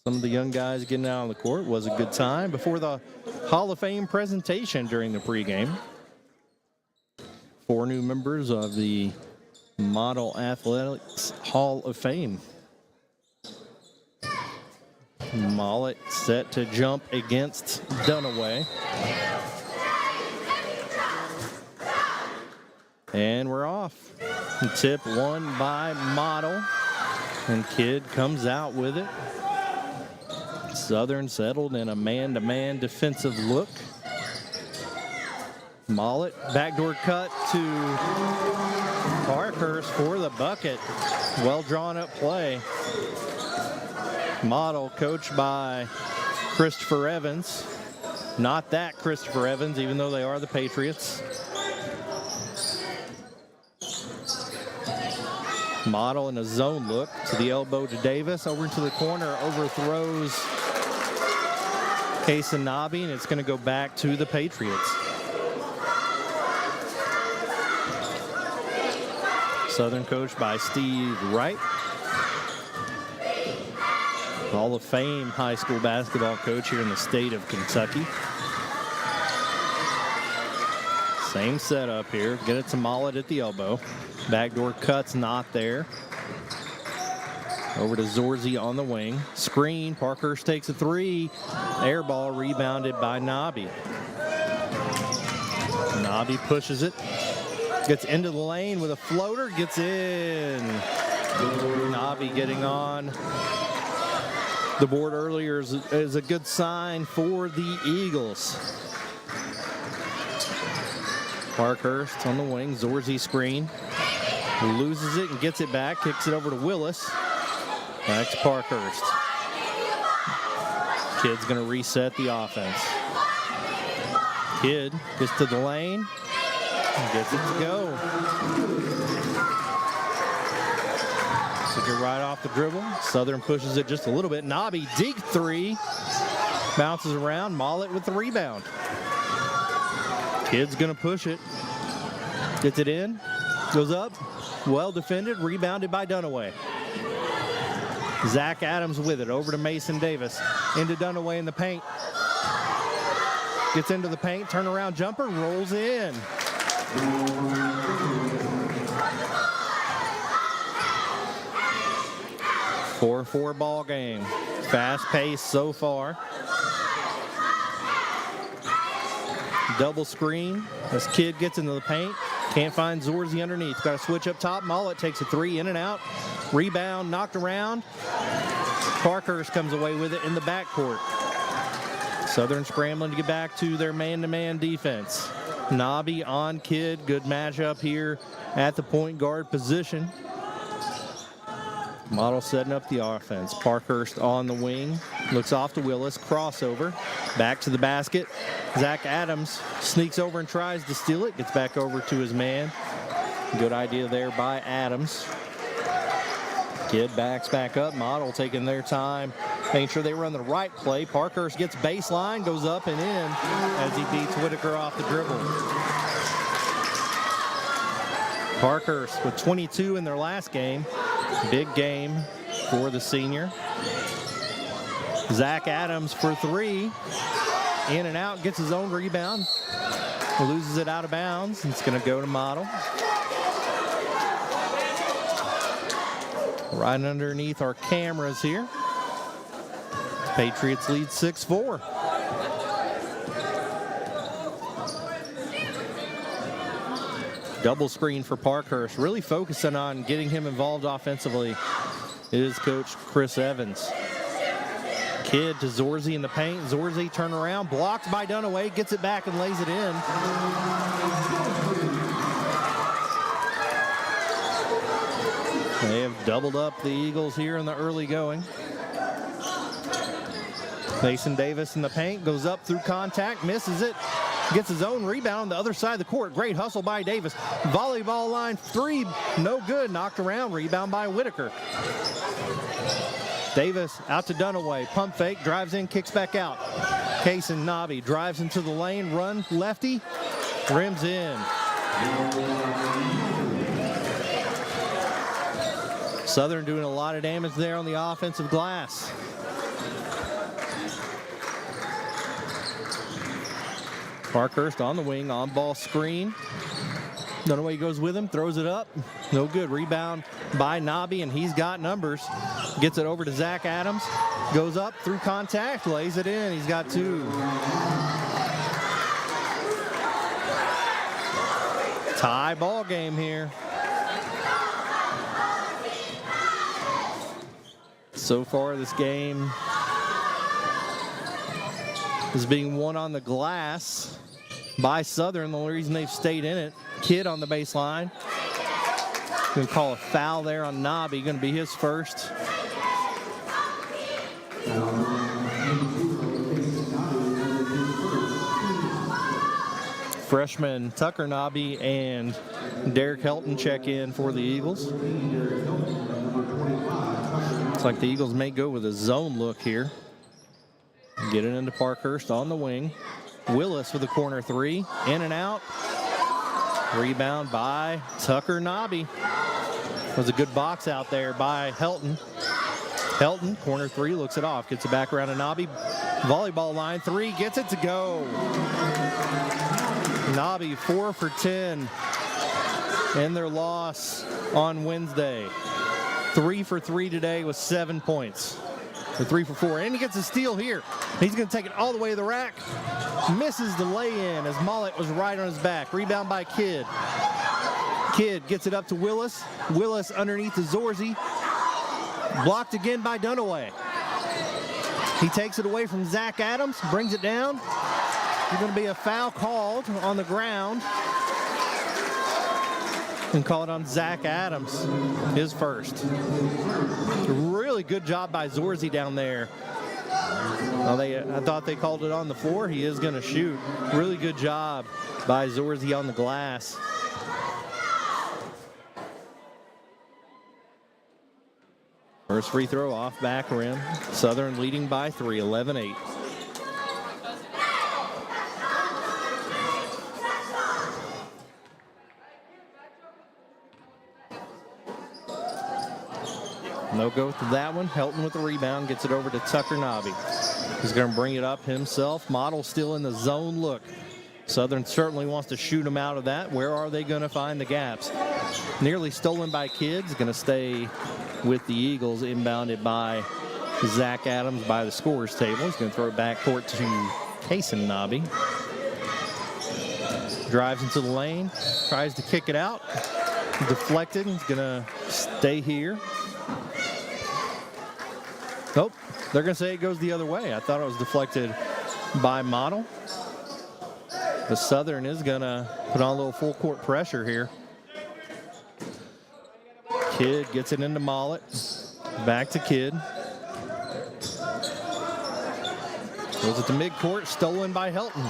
Some of the young guys getting out on the court. Was a good time before the Hall of Fame presentation during the pregame. 4 new members of the Model Athletics Hall of Fame. Mollett set to jump against Dunaway. And we're off. Tip won by Model. And Kidd comes out with it. Southern settled in a man-to-man defensive look. Mollett, backdoor cut to Parkhurst for the bucket. Well drawn up play. Model coached by Christopher Evans. Not that Christopher Evans, even though they are the Patriots. Model in a zone look to the elbow to Davis. Over into the corner, overthrows Kason Nabi, and it's going to go back to the Patriots. Southern coached by Steve Wright. Hall of Fame high school basketball coach here in the state of Kentucky. Same setup here. Get it to Mollett at the elbow. Backdoor cut's not there. Over to Zorzi on the wing. Screen. Parkhurst takes a 3. Air ball rebounded by Nabi. Nabi pushes it. Gets into the lane with a floater. Gets in. Nabi getting on the board earlier is a good sign for the Eagles. Parkhurst on the wing. Zorzi screen. Loses it and gets it back. Kicks it over to Willis. Back to Parkhurst. Kidd's going to reset the offense. Kidd gets to the lane and gets it to go. it right off the dribble. Southern pushes it just a little bit. Nobby, deep three. Bounces around. Mollett with the rebound. Kid's going to push it. Gets it in. Goes up. Well defended. Rebounded by Dunaway. Zach Adams with it. Over to Mason Davis. Into Dunaway in the paint. Gets into the paint. Turnaround jumper. Rolls in. 4-4 ball game. Fast pace so far. Double screen. This kid gets into the paint. Can't find Zorzi underneath. Got to switch up top. Mollett takes a three, in and out. Rebound, knocked around. Parkhurst comes away with it in the backcourt. Southern scrambling to get back to their man-to-man defense. Nobby on Kid. Good matchup here at the point guard position. Model setting up the offense. Parkhurst on the wing. Looks off to Willis. Crossover. Back to the basket. Zach Adams sneaks over and tries to steal it. Gets back over to his man. Good idea there by Adams. Kid backs back up. Model taking their time, making sure they run the right play. Parkhurst gets baseline, goes up and in as he beats Whitaker off the dribble. Parkhurst with 22 in their last game. Big game for the senior. Zach Adams for three. In and out, gets his own rebound. Loses it out of bounds. It's going to go to Model. Right underneath our cameras here. Patriots lead 6-4. Double screen for Parkhurst. Really focusing on getting him involved offensively is Coach Chris Evans. Kid to Zorzi in the paint. Zorzi turn around, blocked by Dunaway, gets it back and lays it in. They have doubled up the Eagles here in the early going. Mason Davis in the paint, goes up through contact, misses it. Gets his own rebound on the other side of the court. Great hustle by Davis. Volleyball line three, no good. Knocked around, rebound by Whitaker. Davis out to Dunaway. Pump fake, drives in, kicks back out. Kaysen Nobby drives into the lane, run lefty, rims in. Southern doing a lot of damage there on the offensive glass. Parkhurst on the wing, on ball screen. Dunaway goes with him, throws it up. No good. Rebound by Nobby, and he's got numbers. Gets it over to Zach Adams. Goes up through contact, lays it in. He's got two. Tie ball game here. So far, this game is being won on the glass by Southern. The only reason they've stayed in it. Kid on the baseline. Going to call a foul there on Nobby. Going to be his first. Freshman Tucker Nobby and Derek Helton check in for the Eagles. Looks like the Eagles may go with a zone look here. Get it into Parkhurst on the wing. Willis with a corner three. In and out. Rebound by Tucker Nobby. Was a good box out there by Helton. Helton, corner three, looks it off. Gets it back around to Nobby. Volleyball line three, gets it to go. Nobby 4 for 10 in their loss on Wednesday. 3 for 3 today with 7 points. Or 3 for 4, and he gets a steal here. He's going to take it all the way to the rack. Misses the lay-in as Mollett was right on his back. Rebound by Kidd. Kidd gets it up to Willis. Willis underneath to Zorzi. Blocked again by Dunaway. He takes it away from Zach Adams, brings it down. There's going to be a foul called on the ground. And call it on Zach Adams, his first. Really good job by Zorzi down there. Well, I thought they called it on the floor. He is going to shoot. Really good job by Zorzi on the glass. First free throw off back rim. Southern leading by 3, 11-8. No go with that one. Helton with the rebound, gets it over to Tucker Nobby. He's going to bring it up himself. Model still in the zone look. Southern certainly wants to shoot him out of that. Where are they going to find the gaps? Nearly stolen by Kids. Going to stay with the Eagles, inbounded by Zach Adams by the scorer's table. He's going to throw it back court to Kason Nobby. Drives into the lane, tries to kick it out. Deflected. He's going to stay here. Nope, they're going to say it goes the other way. I thought it was deflected by Model. The Southern is going to put on a little full court pressure here. Kidd gets it into Mollett. Back to Kidd. Goes it to midcourt, stolen by Helton.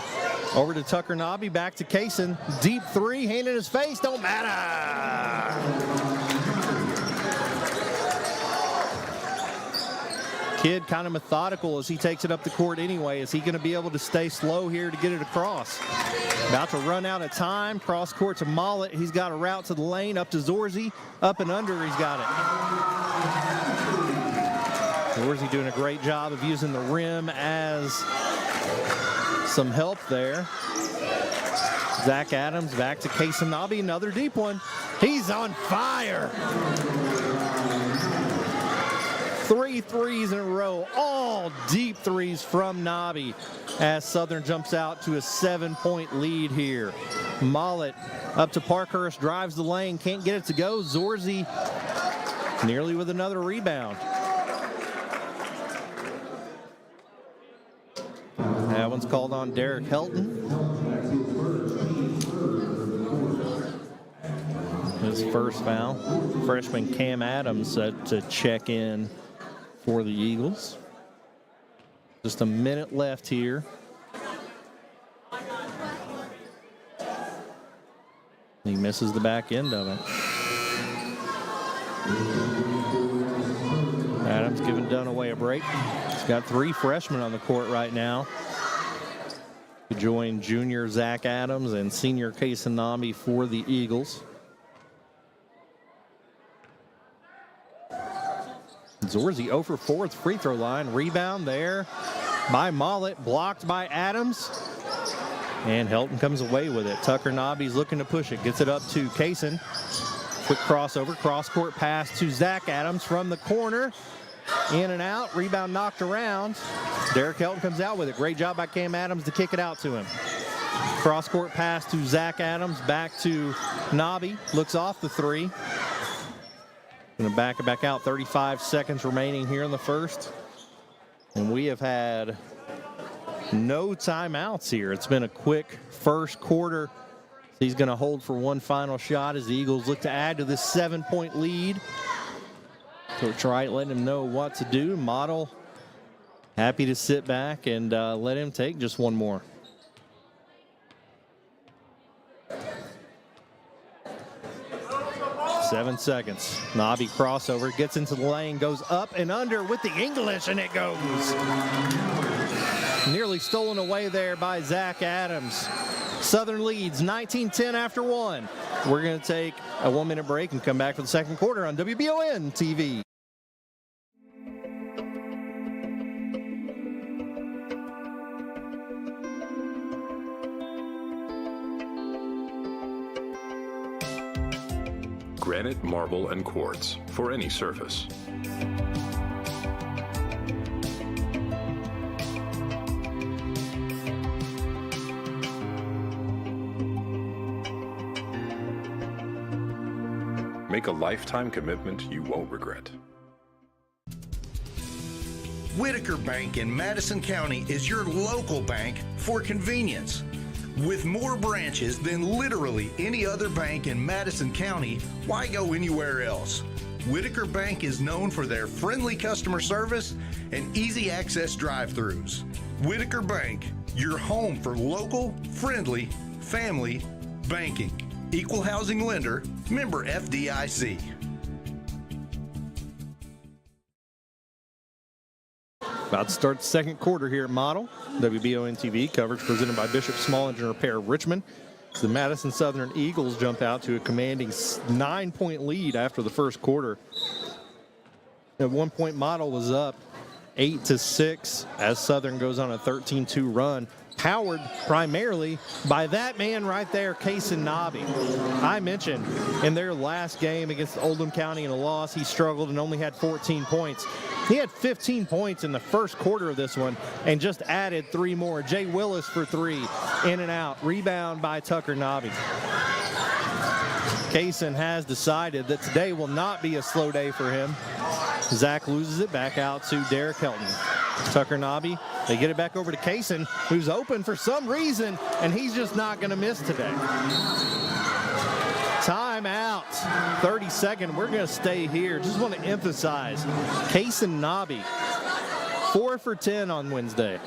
Over to Tucker Nobby, back to Kaysen. Deep three, hand in his face, don't matter. Kidd kind of methodical as he takes it up the court anyway. Is he going to be able to stay slow here to get it across? About to run out of time. Cross court to Mollett. He's got a route to the lane, up to Zorzi. Up and under, he's got it. Zorzi doing a great job of using the rim as some help there. Zach Adams back to Kason Nobby. Another deep one. He's on fire. 3 threes in a row, all deep threes from Nobby as Southern jumps out to a 7-point lead here. Mollett up to Parkhurst, drives the lane, can't get it to go. Zorzi nearly with another rebound. That one's called on Derek Helton. His first foul. Freshman Cam Adams set to check in for the Eagles. Just a minute left here. He misses the back end of it. Adams giving Dunaway a break. He's got 3 freshmen on the court right now. To join junior Zach Adams and senior Kason Nobby for the Eagles. Zorzi 0 for 4 at the free throw line. Rebound there by Mollett, blocked by Adams. And Helton comes away with it. Tucker Nobby's looking to push it. Gets it up to Kason. Quick crossover, cross-court pass to Zach Adams from the corner. In and out, rebound knocked around. Derek Helton comes out with it. Great job by Cam Adams to kick it out to him. Cross-court pass to Zach Adams, back to Nobby. Looks off the 3. Going to back it back out. 35 seconds remaining here in the first. And we have had no timeouts here. It's been a quick first quarter. He's going to hold for one final shot as the Eagles look to add to this 7-point lead. Coach Wright letting him know what to do. Model happy to sit back and let him take just one more. Seven seconds. Nobby crossover, gets into the lane, goes up and under with the English, and it goes. Nearly stolen away there by Zach Adams. Southern leads 19-10 after 1. We're going to take a 1-minute break and come back for the second quarter on WBON TV. Granite, marble, and quartz for any surface. Make a lifetime commitment you won't regret. Whitaker Bank in Madison County is your local bank for convenience. With more branches than literally any other bank in Madison County, why go anywhere else? Whitaker Bank is known for their friendly customer service and easy access drive-thrus. Whitaker Bank, your home for local, friendly, family banking. Equal housing lender, member FDIC. About to start the second quarter here at Model. WBON TV coverage presented by Bishop Small Engine Repair Richmond. The Madison Southern Eagles jump out to a commanding 9-point lead after the first quarter. At one point, Model was up 8-6 as Southern goes on a 13-2 run, powered primarily by that man right there, Kaysen Nobby. I mentioned in their last game against Oldham County in a loss, he struggled and only had 14 points. He had 15 points in the first quarter of this one and just added 3 more. Jay Willis for 3, in and out. Rebound by Tucker Nobby. Kaysen has decided that today will not be a slow day for him. Zach loses it back out to Derek Helton. Tucker Nobby, they get it back over to Kaysen, who's open for some reason, and he's just not going to miss today. Timeout, 30-second. We're going to stay here. Just want to emphasize, Kaysen Nobby, 4 for 10 on Wednesday,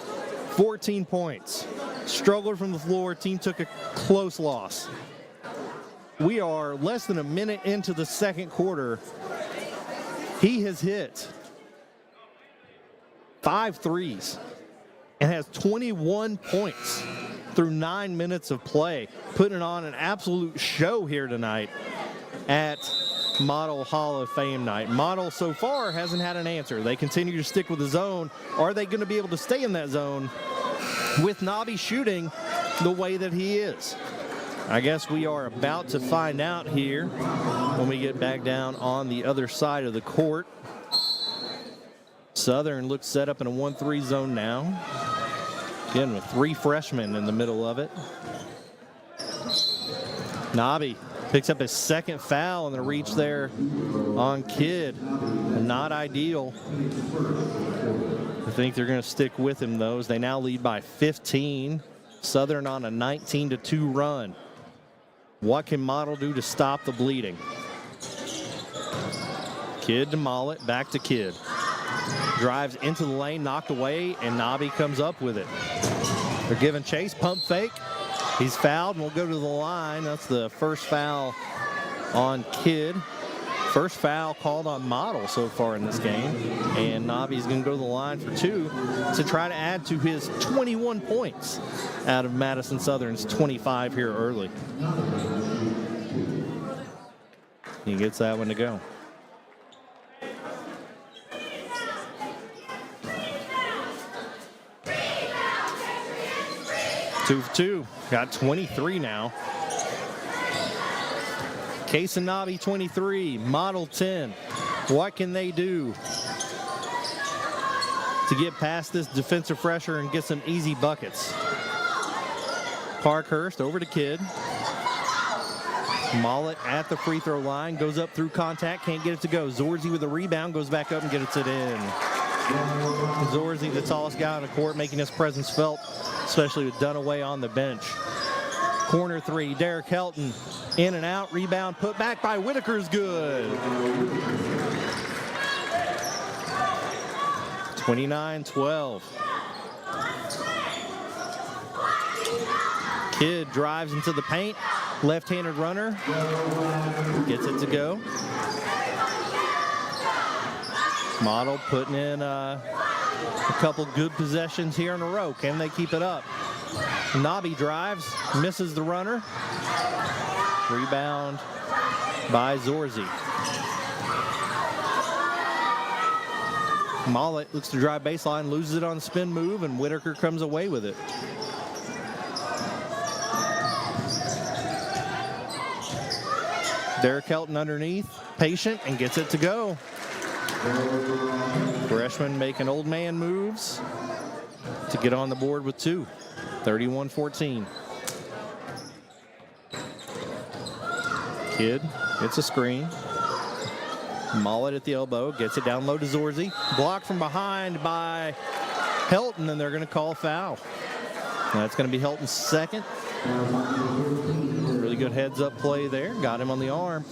14 points. Struggled from the floor. Team took a close loss. We are less than a minute into the second quarter. He has hit 5 threes and has 21 points through 9 minutes of play, putting on an absolute show here tonight at Model Hall of Fame night. Model so far hasn't had an answer. They continue to stick with the zone. Are they going to be able to stay in that zone with Nobby shooting the way that he is? I guess we are about to find out here when we get back down on the other side of the court. Southern looks set up in a 1-3 zone now. Again, with 3 freshmen in the middle of it. Nobby picks up his second foul in the reach there on Kidd. Not ideal. I think they're going to stick with him, though, as they now lead by 15. Southern on a 19-2 run. What can Model do to stop the bleeding? Kidd to Mollett, back to Kidd. Drives into the lane, knocked away, and Nobby comes up with it. They're giving chase, pump fake. He's fouled and will go to the line. That's the first foul on Kidd. First foul called on Model so far in this game. And Nobby's going to go to the line for 2 to try to add to his 21 points out of Madison Southern's 25 here early. He gets that one to go. 2 for 2. Got 23 now. Kaysen Nobby 23, Model 10. What can they do to get past this defensive pressure and get some easy buckets? Parkhurst over to Kidd. Mollett at the free throw line, goes up through contact, can't get it to go. Zorzi with a rebound, goes back up and gets it in. Zorzi, the tallest guy on the court, making his presence felt, especially with Dunaway on the bench. Corner 3, Derek Helton, in and out, rebound, put back by Whitaker's good. 29-12. Kidd drives into the paint, left-handed runner, gets it to go. Model putting in a couple good possessions here in a row. Can they keep it up? Nobby drives, misses the runner. Rebound by Zorzi. Mollett looks to drive baseline, loses it on the spin move, and Whitaker comes away with it. Derek Helton underneath, patient, and gets it to go. Freshman making old man moves to get on the board with 2. 31-14. Kidd hits a screen. Mollett at the elbow, gets it down low to Zorzi. Blocked from behind by Helton, and they're going to call a foul. That's going to be Helton's second. Really good heads-up play there. Got him on the arm.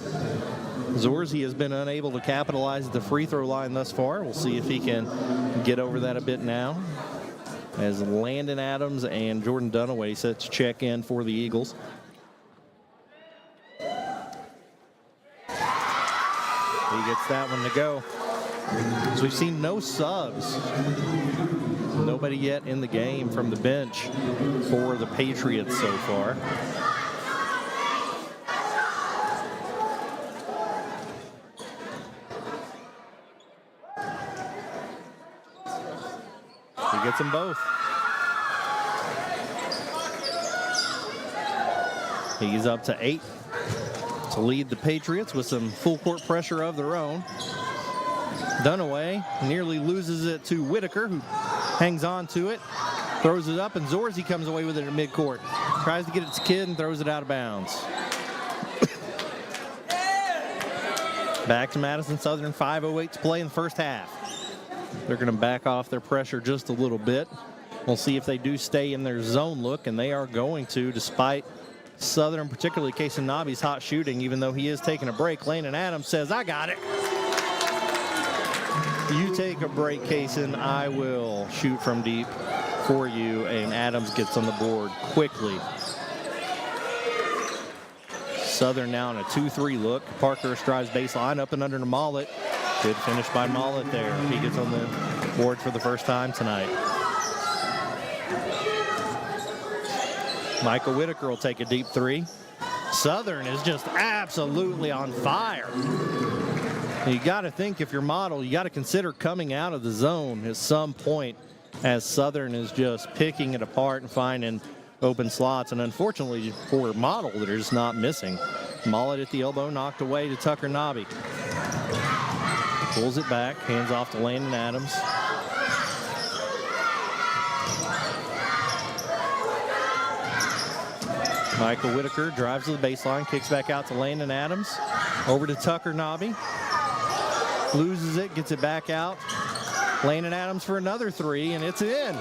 Zorzi has been unable to capitalize at the free throw line thus far. We'll see if he can get over that a bit now, as Landon Adams and Jordan Dunaway set to check in for the Eagles. He gets that one to go. So we've seen no subs. Nobody yet in the game from the bench for the Patriots so far. He gets them both. He's up to 8 to lead the Patriots with some full court pressure of their own. Dunaway nearly loses it to Whitaker, who hangs on to it, throws it up, and Zorzi comes away with it at midcourt. Tries to get it to Kidd and throws it out of bounds. Back to Madison Southern, 5:08 to play in the first half. They're going to back off their pressure just a little bit. We'll see if they do stay in their zone look, and they are going to, despite Southern, particularly Kaysen Nabi's hot shooting, even though he is taking a break. Landon Adams says, I got it. You take a break, Kaysen. I will shoot from deep for you, and Adams gets on the board quickly. Southern now in a 2-3 look. Parkhurst drives baseline up and under to Mollett. Good finish by Mollett there. He gets on the board for the first time tonight. Michael Whitaker will take a deep 3. Southern is just absolutely on fire. You got to think, if you're Model, you got to consider coming out of the zone at some point, as Southern is just picking it apart and finding open slots. And unfortunately for Model, they're just not missing. Mollett at the elbow, knocked away to Tucker Nobby. Pulls it back, hands off to Landon Adams. Michael Whitaker drives to the baseline, kicks back out to Landon Adams. Over to Tucker Nobby. Loses it, gets it back out. Landon Adams for another 3, and it's in.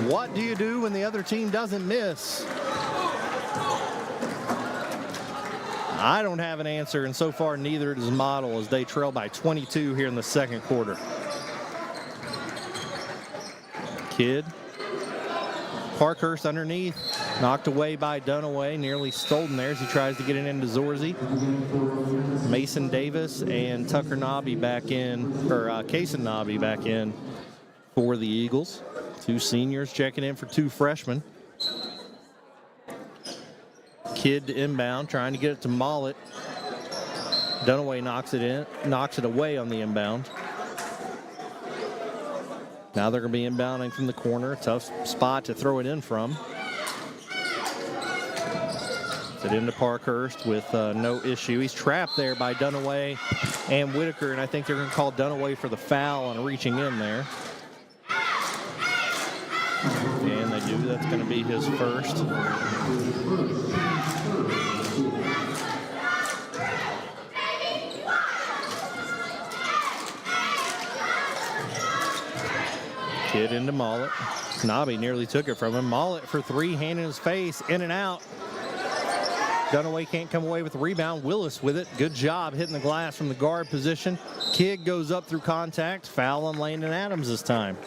What do you do when the other team doesn't miss? I don't have an answer, and so far neither does Model, as they trail by 22 here in the second quarter. Kidd. Parkhurst underneath. Knocked away by Dunaway, nearly stolen there as he tries to get it into Zorzi. Mason Davis and Tucker Nobby back in, or Kaysen Nobby back in for the Eagles. 2 seniors checking in for 2 freshmen. Kidd to inbound, trying to get it to Mollett. Dunaway knocks it away on the inbound. Now they're going to be inbounding from the corner. Tough spot to throw it in from. It into Parkhurst with no issue. He's trapped there by Dunaway and Whitaker, and I think they're going to call Dunaway for the foul on reaching in there. And they do. That's going to be his first. Kidd into Mollett. Nobby nearly took it from him. Mollett for 3, hand in his face, in and out. Dunaway can't come away with the rebound. Willis with it. Good job hitting the glass from the guard position. Kidd goes up through contact. Foul on Landon Adams this time.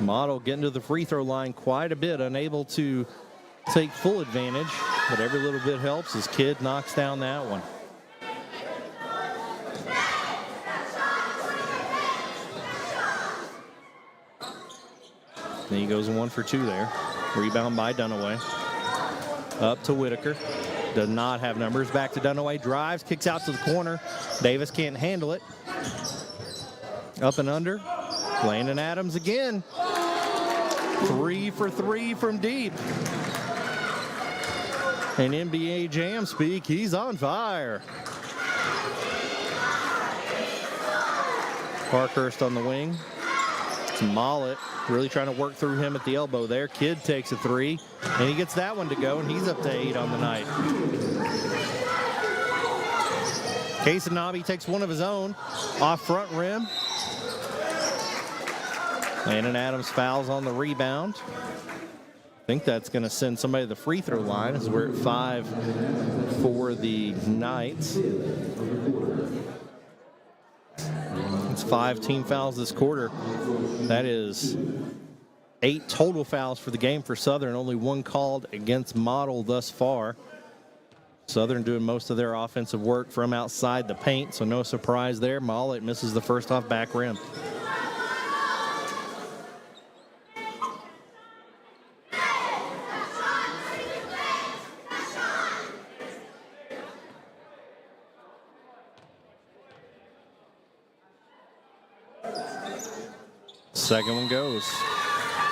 Model getting to the free throw line quite a bit, unable to take full advantage, but every little bit helps as Kidd knocks down that one. Then he goes 1 for 2 there. Rebound by Dunaway. Up to Whitaker. Does not have numbers. Back to Dunaway. Drives, kicks out to the corner. Davis can't handle it. Up and under. Landon Adams again. 3 for 3 from deep. And NBA Jam speak, he's on fire. Parkhurst on the wing. It's Mollett really trying to work through him at the elbow there. Kidd takes a 3, and he gets that one to go, and he's up to 8 on the night. Kaysen Nobby takes one of his own off front rim. Landon Adams fouls on the rebound. I think that's going to send somebody to the free throw line as we're at 5 for the Knights. It's 5 team fouls this quarter. That is 8 total fouls for the game for Southern, only 1 called against Model thus far. Southern doing most of their offensive work from outside the paint, so no surprise there. Mollett misses the first off back rim. Second one goes.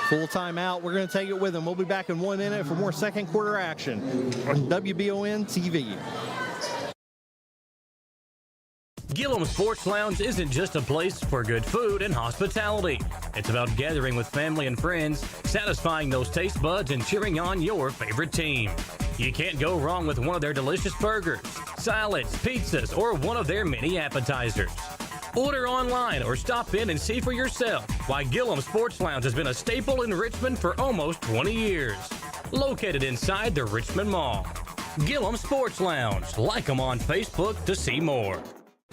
Full timeout. We're going to take it with them. We'll be back in 1 minute for more second quarter action on WBON TV. Gillum Sports Lounge isn't just a place for good food and hospitality. It's about gathering with family and friends, satisfying those taste buds, and cheering on your favorite team. You can't go wrong with one of their delicious burgers, salads, pizzas, or one of their many appetizers. Order online or stop in and see for yourself why Gillum Sports Lounge has been a staple in Richmond for almost 20 years. Located inside the Richmond Mall. Gillum Sports Lounge. Like them on Facebook to see more.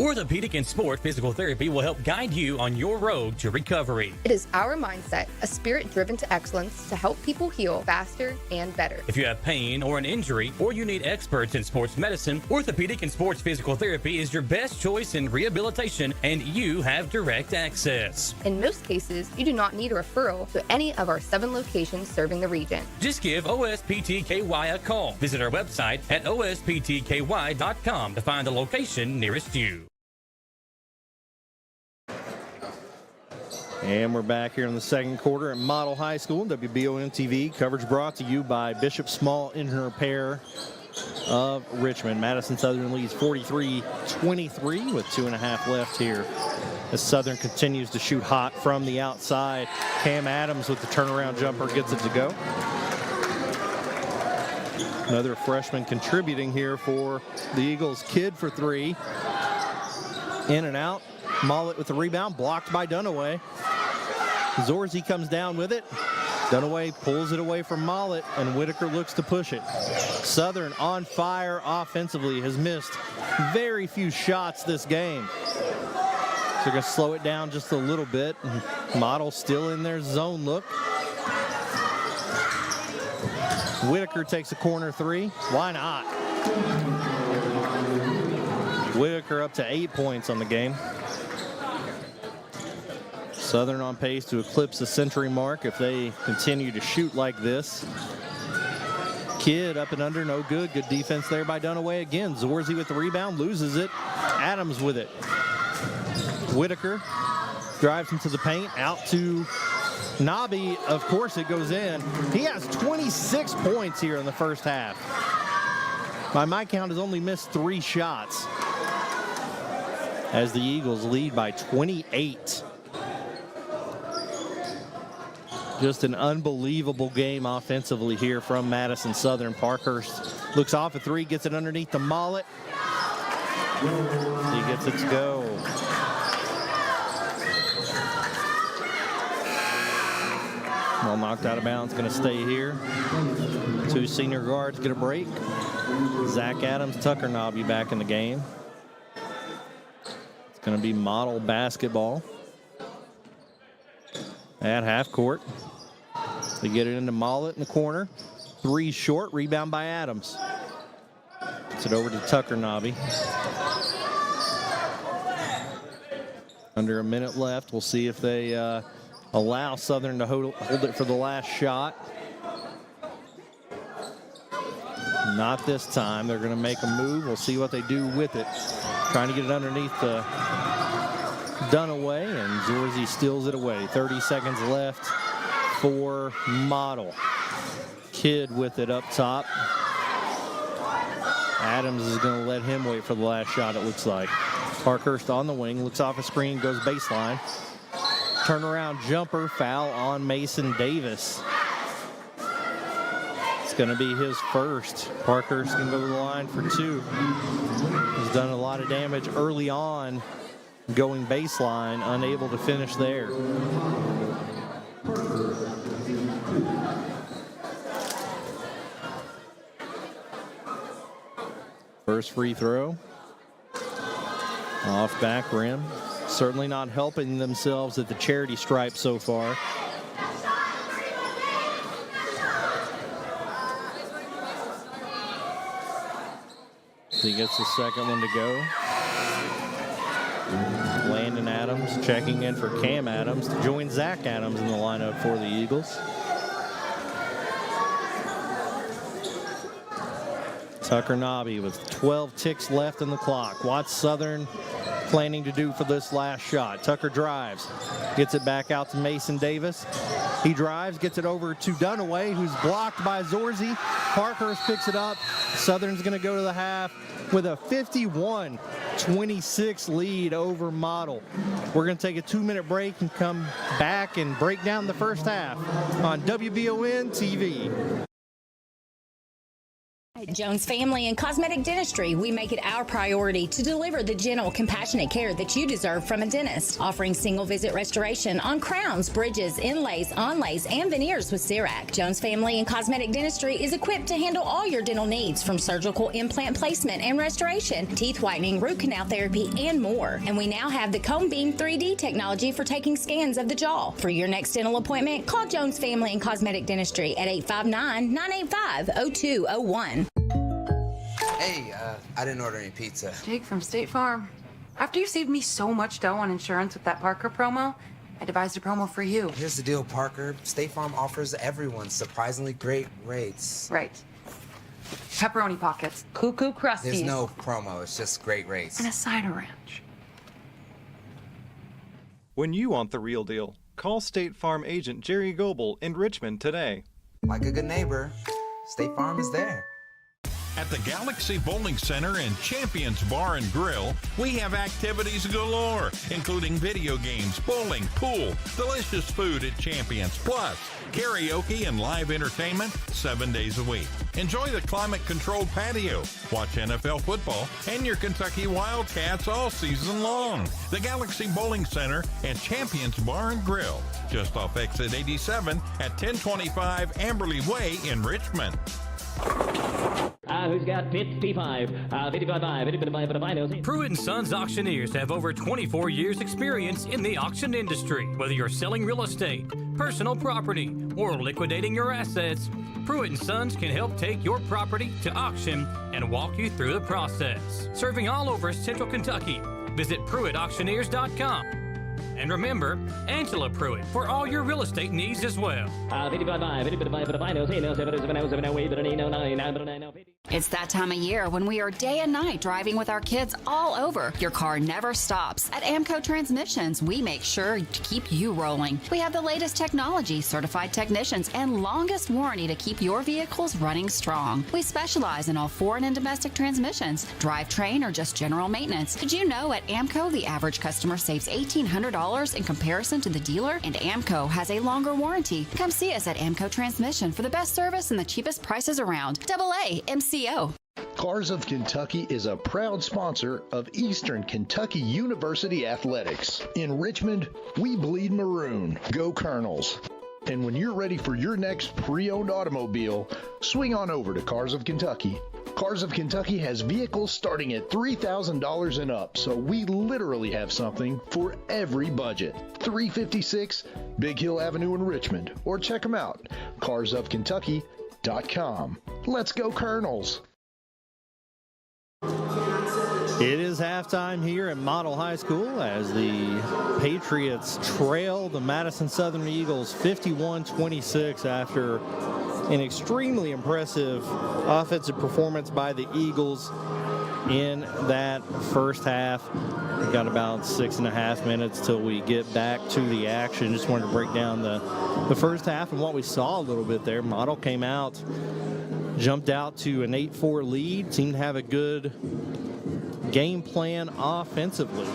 Orthopedic and Sport Physical Therapy will help guide you on your road to recovery. It is our mindset, a spirit driven to excellence, to help people heal faster and better. If you have pain or an injury, or you need experts in sports medicine, Orthopedic and Sports Physical Therapy is your best choice in rehabilitation, and you have direct access. In most cases, you do not need a referral to any of our 7 locations serving the region. Just give OSPTKY a call. Visit our website at osptky.com to find the location nearest you. And we're back here in the second quarter at Model High School, WBON TV. Coverage brought to you by Bishop Small Engine Repair of Richmond. Madison Southern leads 43-23 with 2.5 left here as Southern continues to shoot hot from the outside. Cam Adams with the turnaround jumper gets it to go. Another freshman contributing here for the Eagles. Kidd for 3. In and out. Mollett with the rebound, blocked by Dunaway. Zorzi comes down with it. Dunaway pulls it away from Mollett, and Whitaker looks to push it. Southern on fire offensively, has missed very few shots this game. So they're going to slow it down just a little bit. Model still in their zone look. Whitaker takes a corner 3. Why not? Whitaker up to 8 points on the game. Southern on pace to eclipse the century mark if they continue to shoot like this. Kidd up and under, no good. Good defense there by Dunaway again. Zorzi with the rebound, loses it. Adams with it. Whitaker drives into the paint, out to Nobby. Of course it goes in. He has 26 points here in the first half. By my count, has only missed 3 shots as the Eagles lead by 28. Just an unbelievable game offensively here from Madison Southern. Parkhurst looks off a 3, gets it underneath the Mollett. He gets it to go. Well, knocked out of bounds, going to stay here. 2 senior guards get a break. Zach Adams, Tucker Nobby back in the game. It's going to be Model basketball at half court. They get it into Mollett in the corner. 3 short, rebound by Adams. Gets it over to Tucker Nobby. Under a minute left. We'll see if they allow Southern to hold it for the last shot. Not this time. They're going to make a move. We'll see what they do with it. Trying to get it underneath the Dunaway, and Zorzi steals it away. 30 seconds left for Model. Kidd with it up top. Adams is going to let him wait for the last shot, it looks like. Parkhurst on the wing, looks off a screen, goes baseline. Turnaround jumper, foul on Mason Davis. It's going to be his first. Parkhurst can go to the line for 2. He's done a lot of damage early on, going baseline, unable to finish there. First free throw. Off back rim. certainly not helping themselves at the charity stripe so far. He gets the second one to go. Landon Adams checking in for Cam Adams to join Zach Adams in the lineup for the Eagles. Tucker Nobby with 12 ticks left in the clock. What's Southern planning to do for this last shot? Tucker drives, gets it back out to Mason Davis. He drives, gets it over to Dunaway, who's blocked by Zorzi. Parkhurst picks it up. Southern's going to go to the half with a 51-26 lead over Model. We're going to take a 2-minute break and come back and break down the first half on WBON TV. At Jones Family and Cosmetic Dentistry, we make it our priority to deliver the gentle, compassionate care that you deserve from a dentist. Offering single-visit restoration on crowns, bridges, inlays, onlays, and veneers with CERAC. Jones Family and Cosmetic Dentistry is equipped to handle all your dental needs, from surgical implant placement and restoration, teeth whitening, root canal therapy, and more. And we now have the Cone Beam 3D technology for taking scans of the jaw. For your next dental appointment, call Jones Family and Cosmetic Dentistry at 859-985-0201. Hey, I didn't order any pizza. Jake from State Farm. After you saved me so much dough on insurance with that Parker promo, I devised a promo for you. Here's the deal, Parker. State Farm offers everyone surprisingly great rates. Right. Pepperoni pockets, cuckoo crusties. There's no promo, it's just great rates. And a cider ranch. When you want the real deal, call State Farm agent Jerry Goebel in Richmond today. Like a good neighbor, State Farm is there. At the Galaxy Bowling Center and Champions Bar and Grill, we have activities galore, including video games, bowling, pool, delicious food at Champions, plus karaoke and live entertainment 7 days a week. Enjoy the climate-controlled patio, watch NFL football, and your Kentucky Wildcats all season long. The Galaxy Bowling Center and Champions Bar and Grill, just off exit 87 at 1025 Amberley Way in Richmond. Who's got 55? 55. Pruitt & Sons Auctioneers have over 24 years experience in the auction industry. Whether you're selling real estate, personal property, or liquidating your assets, Pruitt & Sons can help take your property to auction and walk you through the process. Serving all over Central Kentucky. Visit PruittAuctioneers.com. And remember, Angela Pruitt for all your real estate needs as well. It's that time of year when we are day and night driving with our kids all over. Your car never stops. At AMCO Transmissions, we make sure to keep you rolling. We have the latest technology, certified technicians, and longest warranty to keep your vehicles running strong. We specialize in all foreign and domestic transmissions, drivetrain, or just general maintenance. Did you know at AMCO the average customer saves $1,800 in comparison to the dealer? And AMCO has a longer warranty. Come see us at AMCO Transmission for the best service and the cheapest prices around. AA MCO. Cars of Kentucky is a proud sponsor of Eastern Kentucky University Athletics. In Richmond, we bleed maroon. Go Colonels. And when you're ready for your next pre-owned automobile, swing on over to Cars of Kentucky. Cars of Kentucky has vehicles starting at $3,000 and up, so we literally have something for every budget. 356 Big Hill Avenue in Richmond, or check them out, carsofkentucky.com. Let's go Colonels! It is halftime here at Model High School as the Patriots trail the Madison Southern Eagles 51-26 after an extremely impressive offensive performance by the Eagles in that first half. We've got about 6.5 minutes till we get back to the action. Just wanted to break down the first half and what we saw a little bit there. Model came out, jumped out to an 8-4 lead, seemed to have a good game plan offensively.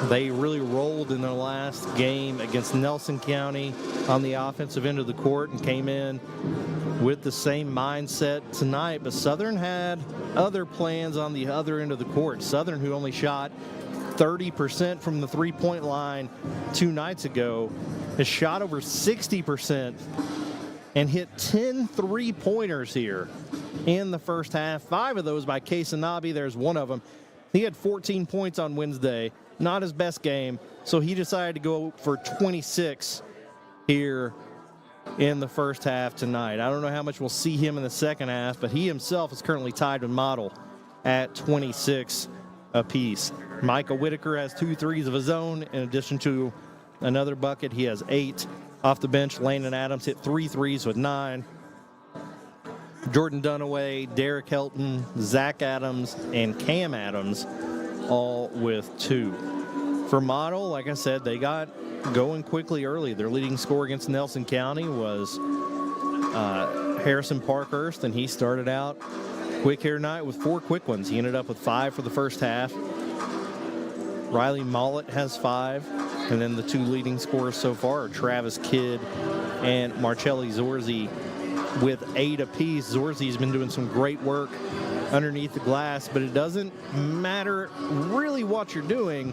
They really rolled in their last game against Nelson County on the offensive end of the court and came in with the same mindset tonight. But Southern had other plans on the other end of the court. Southern, who only shot 30% from the three-point line 2 nights ago, has shot over 60% and hit 10 three-pointers here in the first half. 5 of those by Casanabi. There's one of them. He had 14 points on Wednesday. not his best game, so he decided to go for 26 here in the first half tonight. I don't know how much we'll see him in the second half, but he himself is currently tied with Model at 26 apiece. Michael Whitaker has 2 threes of his own, in addition to another bucket. He has 8 off the bench. Landon Adams hit 3 threes with 9. Jordan Dunaway, Derek Helton, Zach Adams, and Cam Adams all with 2. For Model, like I said, they got going quickly early. Their leading scorer against Nelson County was Harrison Parkhurst, and he started out quick here tonight with 4 quick ones. He ended up with 5 for the first half. Riley Mollett has 5, and then the 2 leading scorers so far are Travis Kidd and Marcelli Zorzi with 8 apiece. Zorzi's been doing some great work underneath the glass, but it doesn't matter really what you're doing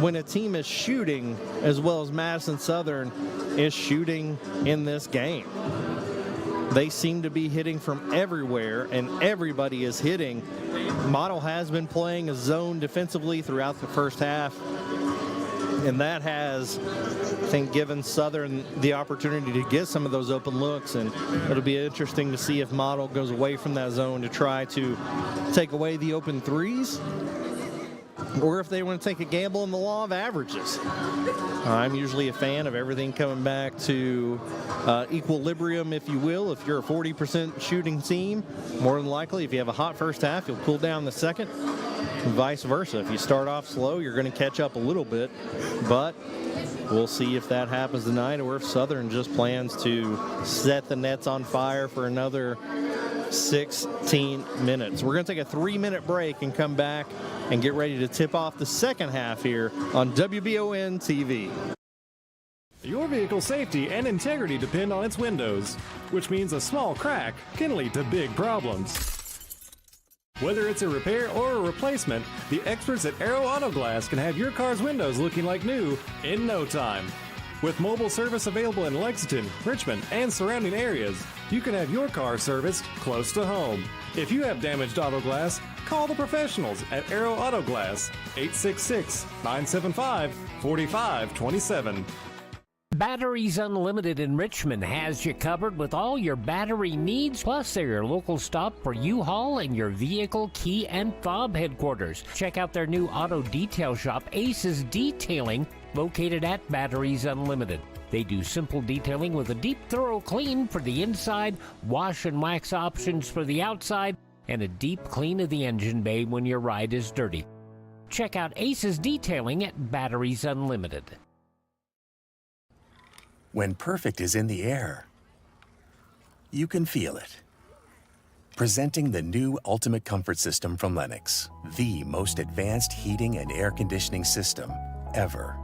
when a team is shooting as well as Madison Southern is shooting in this game. They seem to be hitting from everywhere, and everybody is hitting. Model has been playing a zone defensively throughout the first half, and that has, I think, given Southern the opportunity to get some of those open looks, and it'll be interesting to see if Model goes away from that zone to try to take away the open threes, or if they want to take a gamble on the law of averages. I'm usually a fan of everything coming back to equilibrium, if you will. If you're a 40% shooting team, more than likely, if you have a hot first half, you'll cool down the second, and vice versa. If you start off slow, you're going to catch up a little bit, but we'll see if that happens tonight, or if Southern just plans to set the nets on fire for another 16 minutes. We're going to take a 3-minute break and come back and get ready to tip off the second half here on WBON TV. Your vehicle's safety and integrity depend on its windows, which means a small crack can lead to big problems. Whether it's a repair or a replacement, the experts at Aero Auto Glass can have your car's windows looking like new in no time. With mobile service available in Lexington, Richmond, and surrounding areas, you can have your car serviced close to home. If you have damaged auto glass, call the professionals at Aero Auto Glass, 866-975-4527. Batteries Unlimited in Richmond has you covered with all your battery needs, plus they're your local stop for U-Haul and your vehicle key and fob headquarters. Check out their new auto detail shop, Aces Detailing, located at Batteries Unlimited. They do simple detailing with a deep, thorough clean for the inside, wash and wax options for the outside, and a deep clean of the engine bay when your ride is dirty. Check out Aces Detailing at Batteries Unlimited. When perfect is in the air, you can feel it. Presenting the new Ultimate Comfort System from Lennox, the most advanced heating and air conditioning system ever.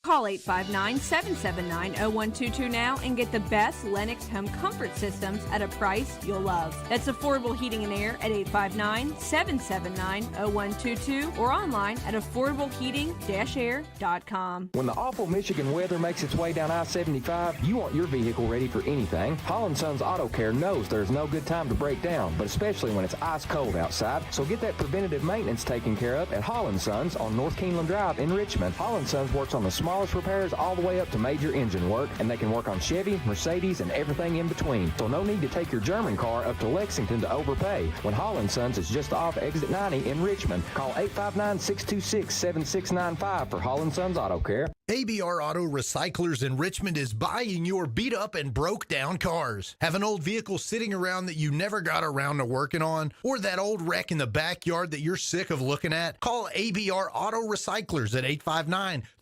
Call 859-779-0122 now and get the best Lennox home comfort systems at a price you'll love. That's affordable heating and air at 859-779-0122 or online at affordableheating-air.com. When the awful Michigan weather makes its way down I-75, you want your vehicle ready for anything. Holland Sons Auto Care knows there's no good time to break down, but especially when it's ice cold outside. So get that preventative maintenance taken care of at Holland Sons on North Keeneland Drive in Richmond. Holland Sons works on the smallest repairs all the way up to major engine work, and they can work on Chevy, Mercedes, and everything in between. So no need to take your German car up to Lexington to overpay. When Holland Sons is just off exit 90 in Richmond, call 859-626-7695 for Holland Sons Auto Care. ABR Auto Recyclers in Richmond is buying your beat up and broke down cars. Have an old vehicle sitting around that you never got around to working on, or that old wreck in the backyard that you're sick of looking at? Call ABR Auto Recyclers at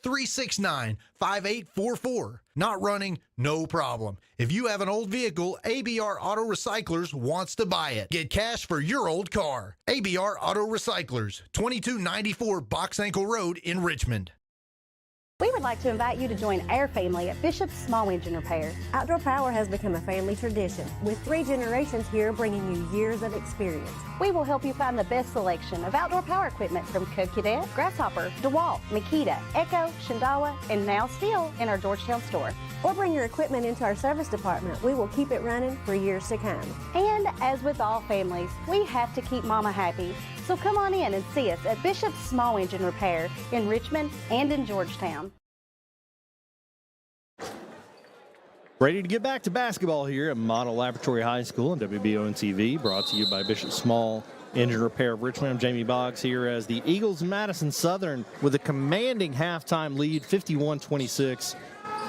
859-369-5844. Not running? No problem. If you have an old vehicle, ABR Auto Recyclers wants to buy it. Get cash for your old car. ABR Auto Recyclers, 2294 Box Ankle Road in Richmond. We would like to invite you to join our family at Bishop's Small Engine Repair. Outdoor Power has become a family tradition, with 3 generations here bringing you years of experience. We will help you find the best selection of outdoor power equipment from Co-Cadet, Grasshopper, DeWalt, Makita, Echo, Shindawa, and now Steel in our Georgetown store. Or bring your equipment into our service department. We will keep it running for years to come. And as with all families, we have to keep Mama happy. So come on in and see us at Bishop's Small Engine Repair in Richmond and in Georgetown. Ready to get back to basketball here at Model Laboratory High School and WBON TV, brought to you by Bishop Small Engine Repair of Richmond. I'm Jamie Boggs here as the Eagles Madison Southern with a commanding halftime lead, 51-26.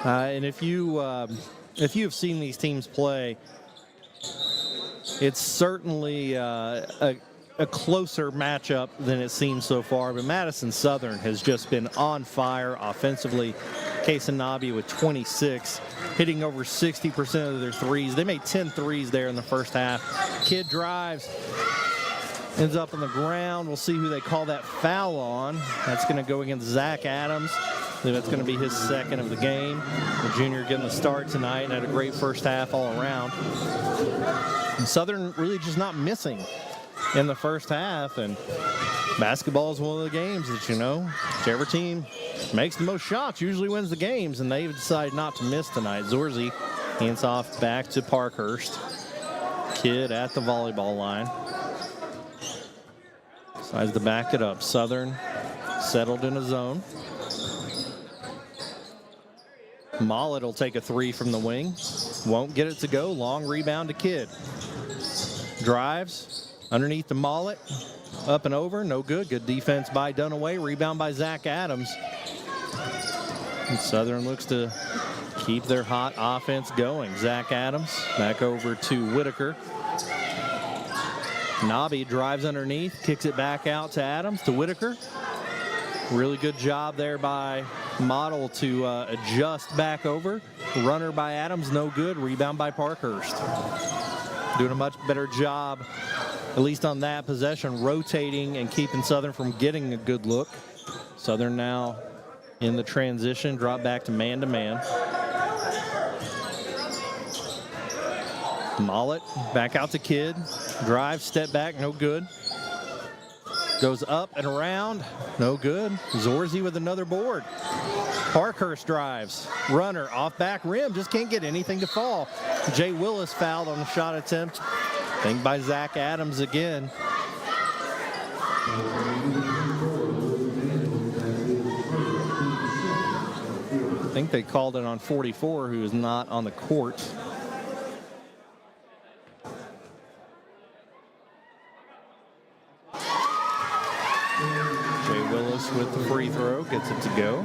And if you have seen these teams play, it's certainly a closer matchup than it seems so far. But Madison Southern has just been on fire offensively. Kasanabi with 26, hitting over 60% of their threes. They made 10 threes there in the first half. Kid drives, ends up on the ground. We'll see who they call that foul on. That's going to go against Zach Adams. I believe that's going to be his second of the game. The junior getting the start tonight and had a great first half all around. And Southern really just not missing in the first half. And basketball is one of the games that, whichever team makes the most shots usually wins the games, and they've decided not to miss tonight. Zorzi hands off back to Parkhurst. Kid at the volleyball line. Decides to back it up. Southern settled in a zone. Mollett will take a three from the wing. Won't get it to go. Long rebound to Kidd. Drives underneath the Mollett. Up and over. No good. Good defense by Dunaway. Rebound by Zach Adams. And Southern looks to keep their hot offense going. Zach Adams back over to Whitaker. Nobby drives underneath, kicks it back out to Adams, to Whitaker. Really good job there by Model to adjust back over. Runner by Adams, no good. Rebound by Parkhurst. Doing a much better job, at least on that possession, rotating and keeping Southern from getting a good look. Southern now in the transition, drop back to man-to-man. Mollett back out to Kidd. Drive, step back, no good. Goes up and around, no good. Zorzi with another board. Parkhurst drives. Runner off back rim, just can't get anything to fall. Jay Willis fouled on the shot attempt. Think by Zach Adams again. I think they called it on 44, who is not on the court. With the free throw, gets it to go.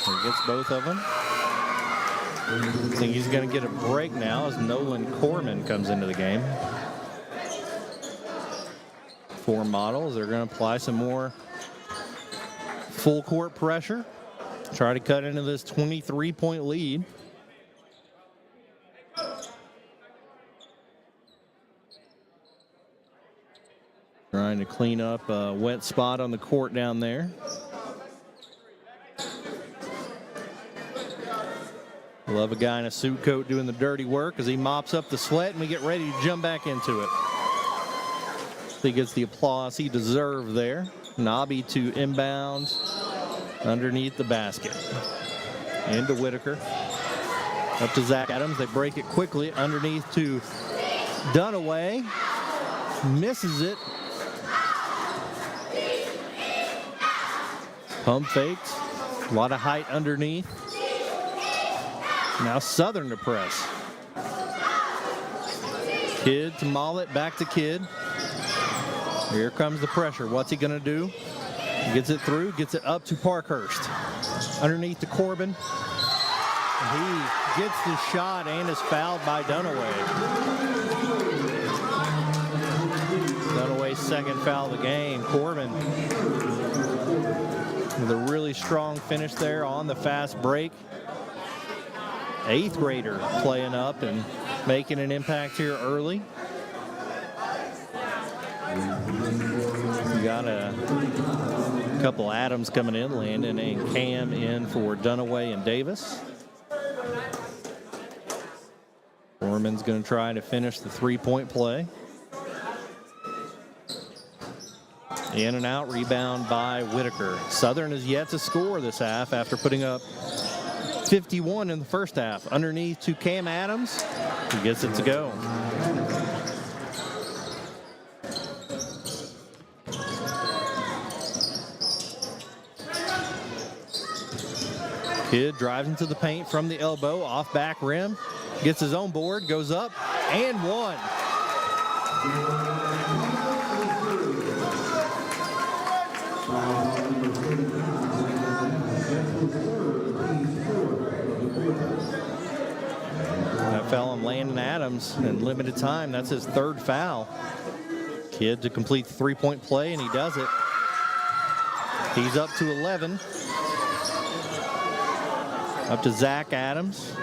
He gets both of them. I think he's going to get a break now as Nolan Corman comes into the game. For Models, they're going to apply some more full court pressure, try to cut into this 23-point lead. Trying to clean up a wet spot on the court down there. Love a guy in a suit coat doing the dirty work as he mops up the sweat, and we get ready to jump back into it. He gets the applause he deserved there. Nobby to inbound underneath the basket. Into Whitaker. Up to Zach Adams. They break it quickly underneath to Dunaway. Misses it. Pump faked. A lot of height underneath. Now Southern to press. Kidd to Mollett. Back to Kidd. Here comes the pressure. What's he going to do? He gets it through, gets it up to Parkhurst. Underneath to Corbin. And he gets the shot and is fouled by Dunaway. Dunaway's second foul of the game. Corbin with a really strong finish there on the fast break. Eighth grader playing up and making an impact here early. We got a couple Adams coming in, Landon and Cam in for Dunaway and Davis. Foreman's going to try to finish the three-point play. In and out, rebound by Whitaker. Southern is yet to score this half after putting up 51 in the first half. Underneath to Cam Adams. He gets it to go. Kidd drives into the paint from the elbow, off back rim, gets his own board, goes up, and one. That foul on Landon Adams in limited time. That's his third foul. Kidd to complete the three-point play, and he does it. He's up to 11. Up to Zach Adams.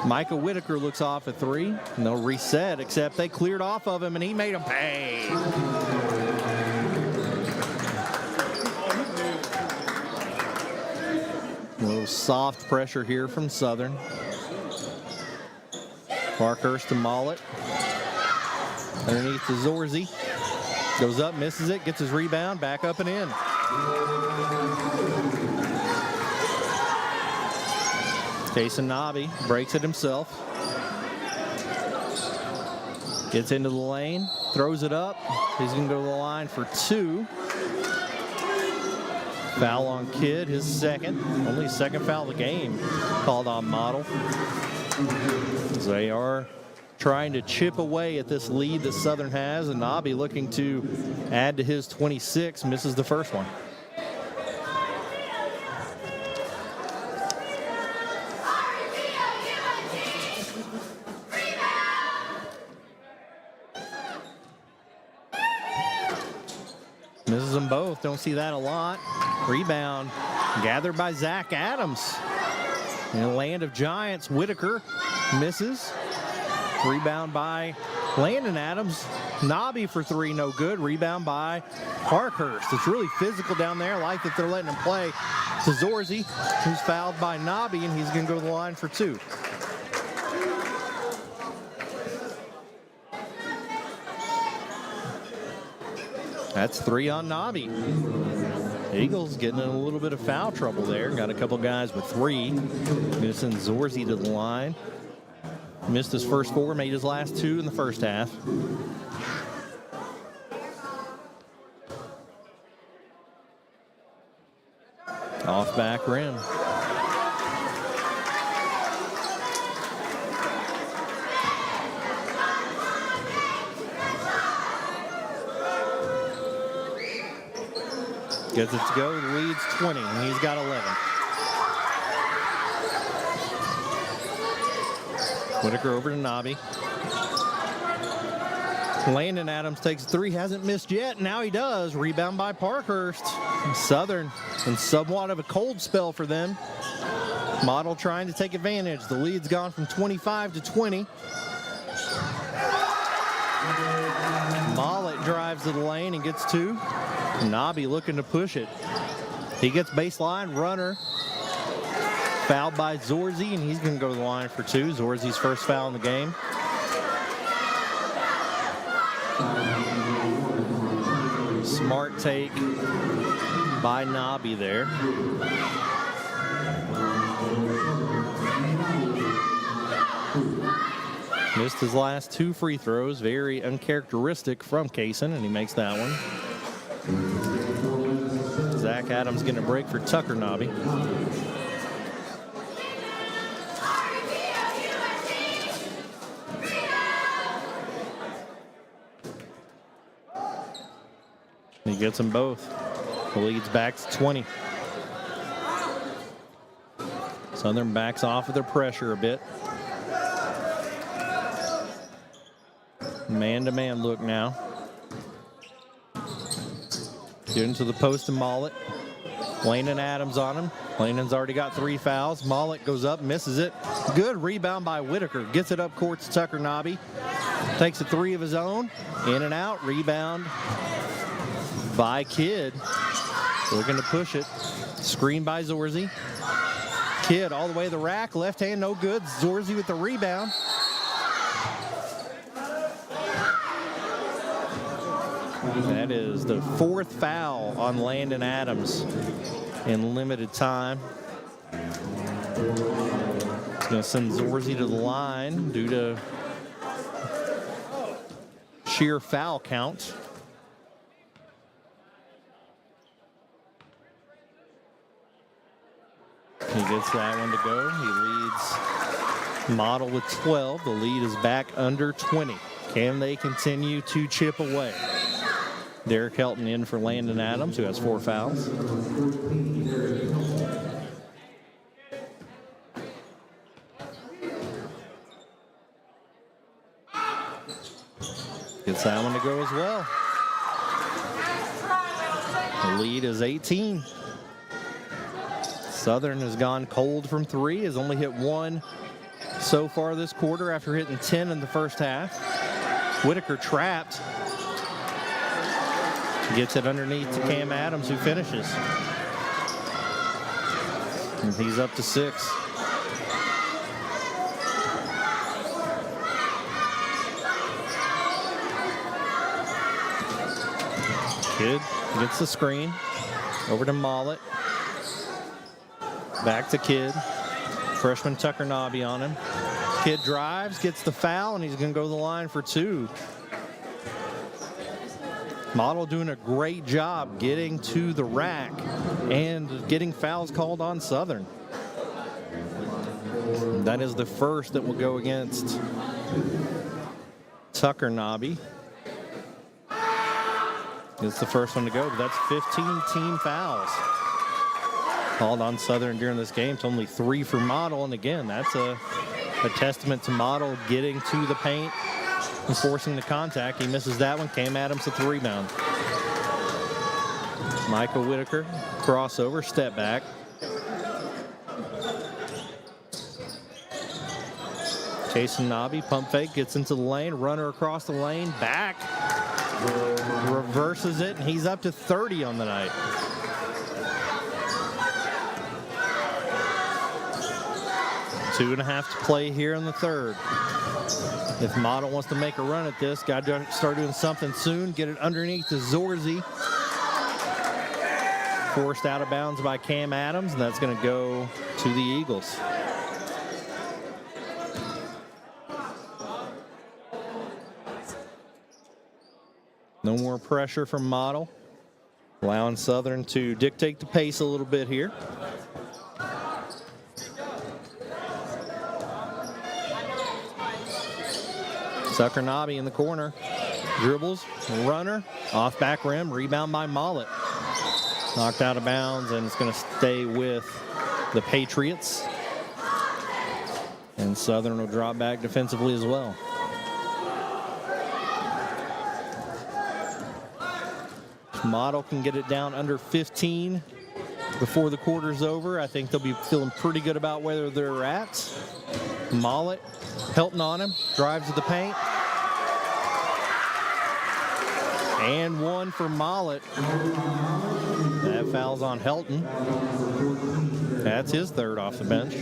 Micah Whitaker looks off at three, and they'll reset, except they cleared off of him, and he made him pay. A little soft pressure here from Southern. Parkhurst to Mollett. Underneath to Zorzi. Goes up, misses it, gets his rebound, back up and in. Jason Nobby breaks it himself. Gets into the lane, throws it up. He's going to go to the line for two. Foul on Kidd, his second. Only second foul of the game called on Model. They are trying to chip away at this lead that Southern has, and Nobby looking to add to his 26, misses the first one. Misses them both. Don't see that a lot. Rebound gathered by Zach Adams. In a land of giants, Whitaker misses. Rebound by Landon Adams. Nobby for three, no good. Rebound by Parkhurst. It's really physical down there. I like that they're letting him play. To Zorzi, who's fouled by Nobby, and he's going to go to the line for two. That's three on Nobby. Eagles getting in a little bit of foul trouble there. Got a couple guys with three. Going to send Zorzi to the line. Missed his first four, made his last two in the first half. Off back rim. Gets it to go, leads 20, and he's got 11. Whitaker over to Nobby. Landon Adams takes three, hasn't missed yet. Now he does. Rebound by Parkhurst. Southern in somewhat of a cold spell for them. Model trying to take advantage. The lead's gone from 25 to 20. Mollett drives to the lane and gets two. Nobby looking to push it. He gets baseline, runner. Fouled by Zorzi, and he's going to go to the line for two. Zorzi's first foul in the game. Smart take by Nobby there. Missed his last two free throws. Very uncharacteristic from Kaysen, and he makes that one. Zach Adams getting a break for Tucker Nobby. He gets them both. The lead's back to 20. Southern backs off of their pressure a bit. Man-to-man look now. Get into the post and Mollett. Landon Adams on him. Landon's already got three fouls. Mollett goes up, misses it. Good rebound by Whitaker. Gets it up court to Tucker Nobby. Takes a three of his own. In and out. Rebound by Kidd. Looking to push it. Screen by Zorzi. Kidd all the way to the rack. Left hand, no good. Zorzi with the rebound. That is the 4th foul on Landon Adams in limited time. It's going to send Zorzi to the line due to sheer foul count. He gets that one to go. He leads Model with 12. The lead is back under 20. Can they continue to chip away? Derek Helton in for Landon Adams, who has 4 fouls. Gets that one to go as well. The lead is 18. Southern has gone cold from 3, has only hit 1 so far this quarter after hitting 10 in the first half. Whitaker trapped. Gets it underneath to Cam Adams, who finishes. And he's up to 6. Kidd gets the screen. Over to Mollett. Back to Kidd. Freshman Tucker Nobby on him. Kidd drives, gets the foul, and he's going to go to the line for 2. Model doing a great job getting to the rack and getting fouls called on Southern. That is the first that will go against Tucker Nobby. It's the first one to go, but that's 15 team fouls called on Southern during this game. It's only 3 for Model, and again, that's a testament to Model getting to the paint and forcing the contact. He misses that one. Cam Adams with the rebound. Michael Whitaker, crossover, step back. Jason Nobby, pump fake, gets into the lane, runner across the lane, back. Reverses it, and he's up to 30 on the night. Two and a half to play here in the third. If Model wants to make a run at this, got to start doing something soon. Get it underneath to Zorzi. Forced out of bounds by Cam Adams, and that's going to go to the Eagles. No more pressure from Model. Allowing Southern to dictate the pace a little bit here. Tucker Nobby in the corner. Dribbles, runner, off back rim, rebound by Mollett. Knocked out of bounds, and it's going to stay with the Patriots. And Southern will drop back defensively as well. Model can get it down under 15 before the quarter's over. I think they'll be feeling pretty good about where they're at. Mollett, Helton on him, drives to the paint. And one for Mollett. That foul's on Helton. That's his third off the bench.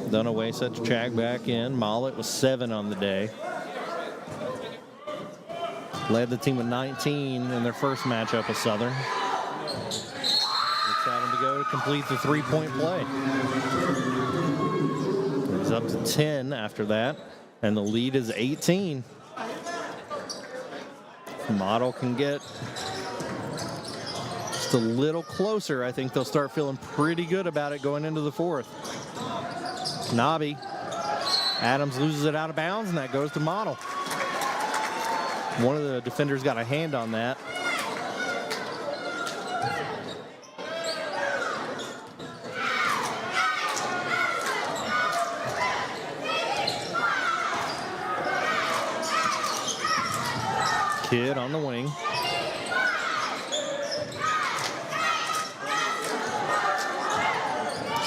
Dunaway sets Chag back in. Mollett was 7 on the day. Led the team with 19 in their first matchup with Southern. It's having to go to complete the three-point play. He's up to 10 after that, and the lead is 18. Model can get just a little closer. I think they'll start feeling pretty good about it going into the fourth. Nobby. Adams loses it out of bounds, and that goes to Model. One of the defenders got a hand on that. Kidd on the wing.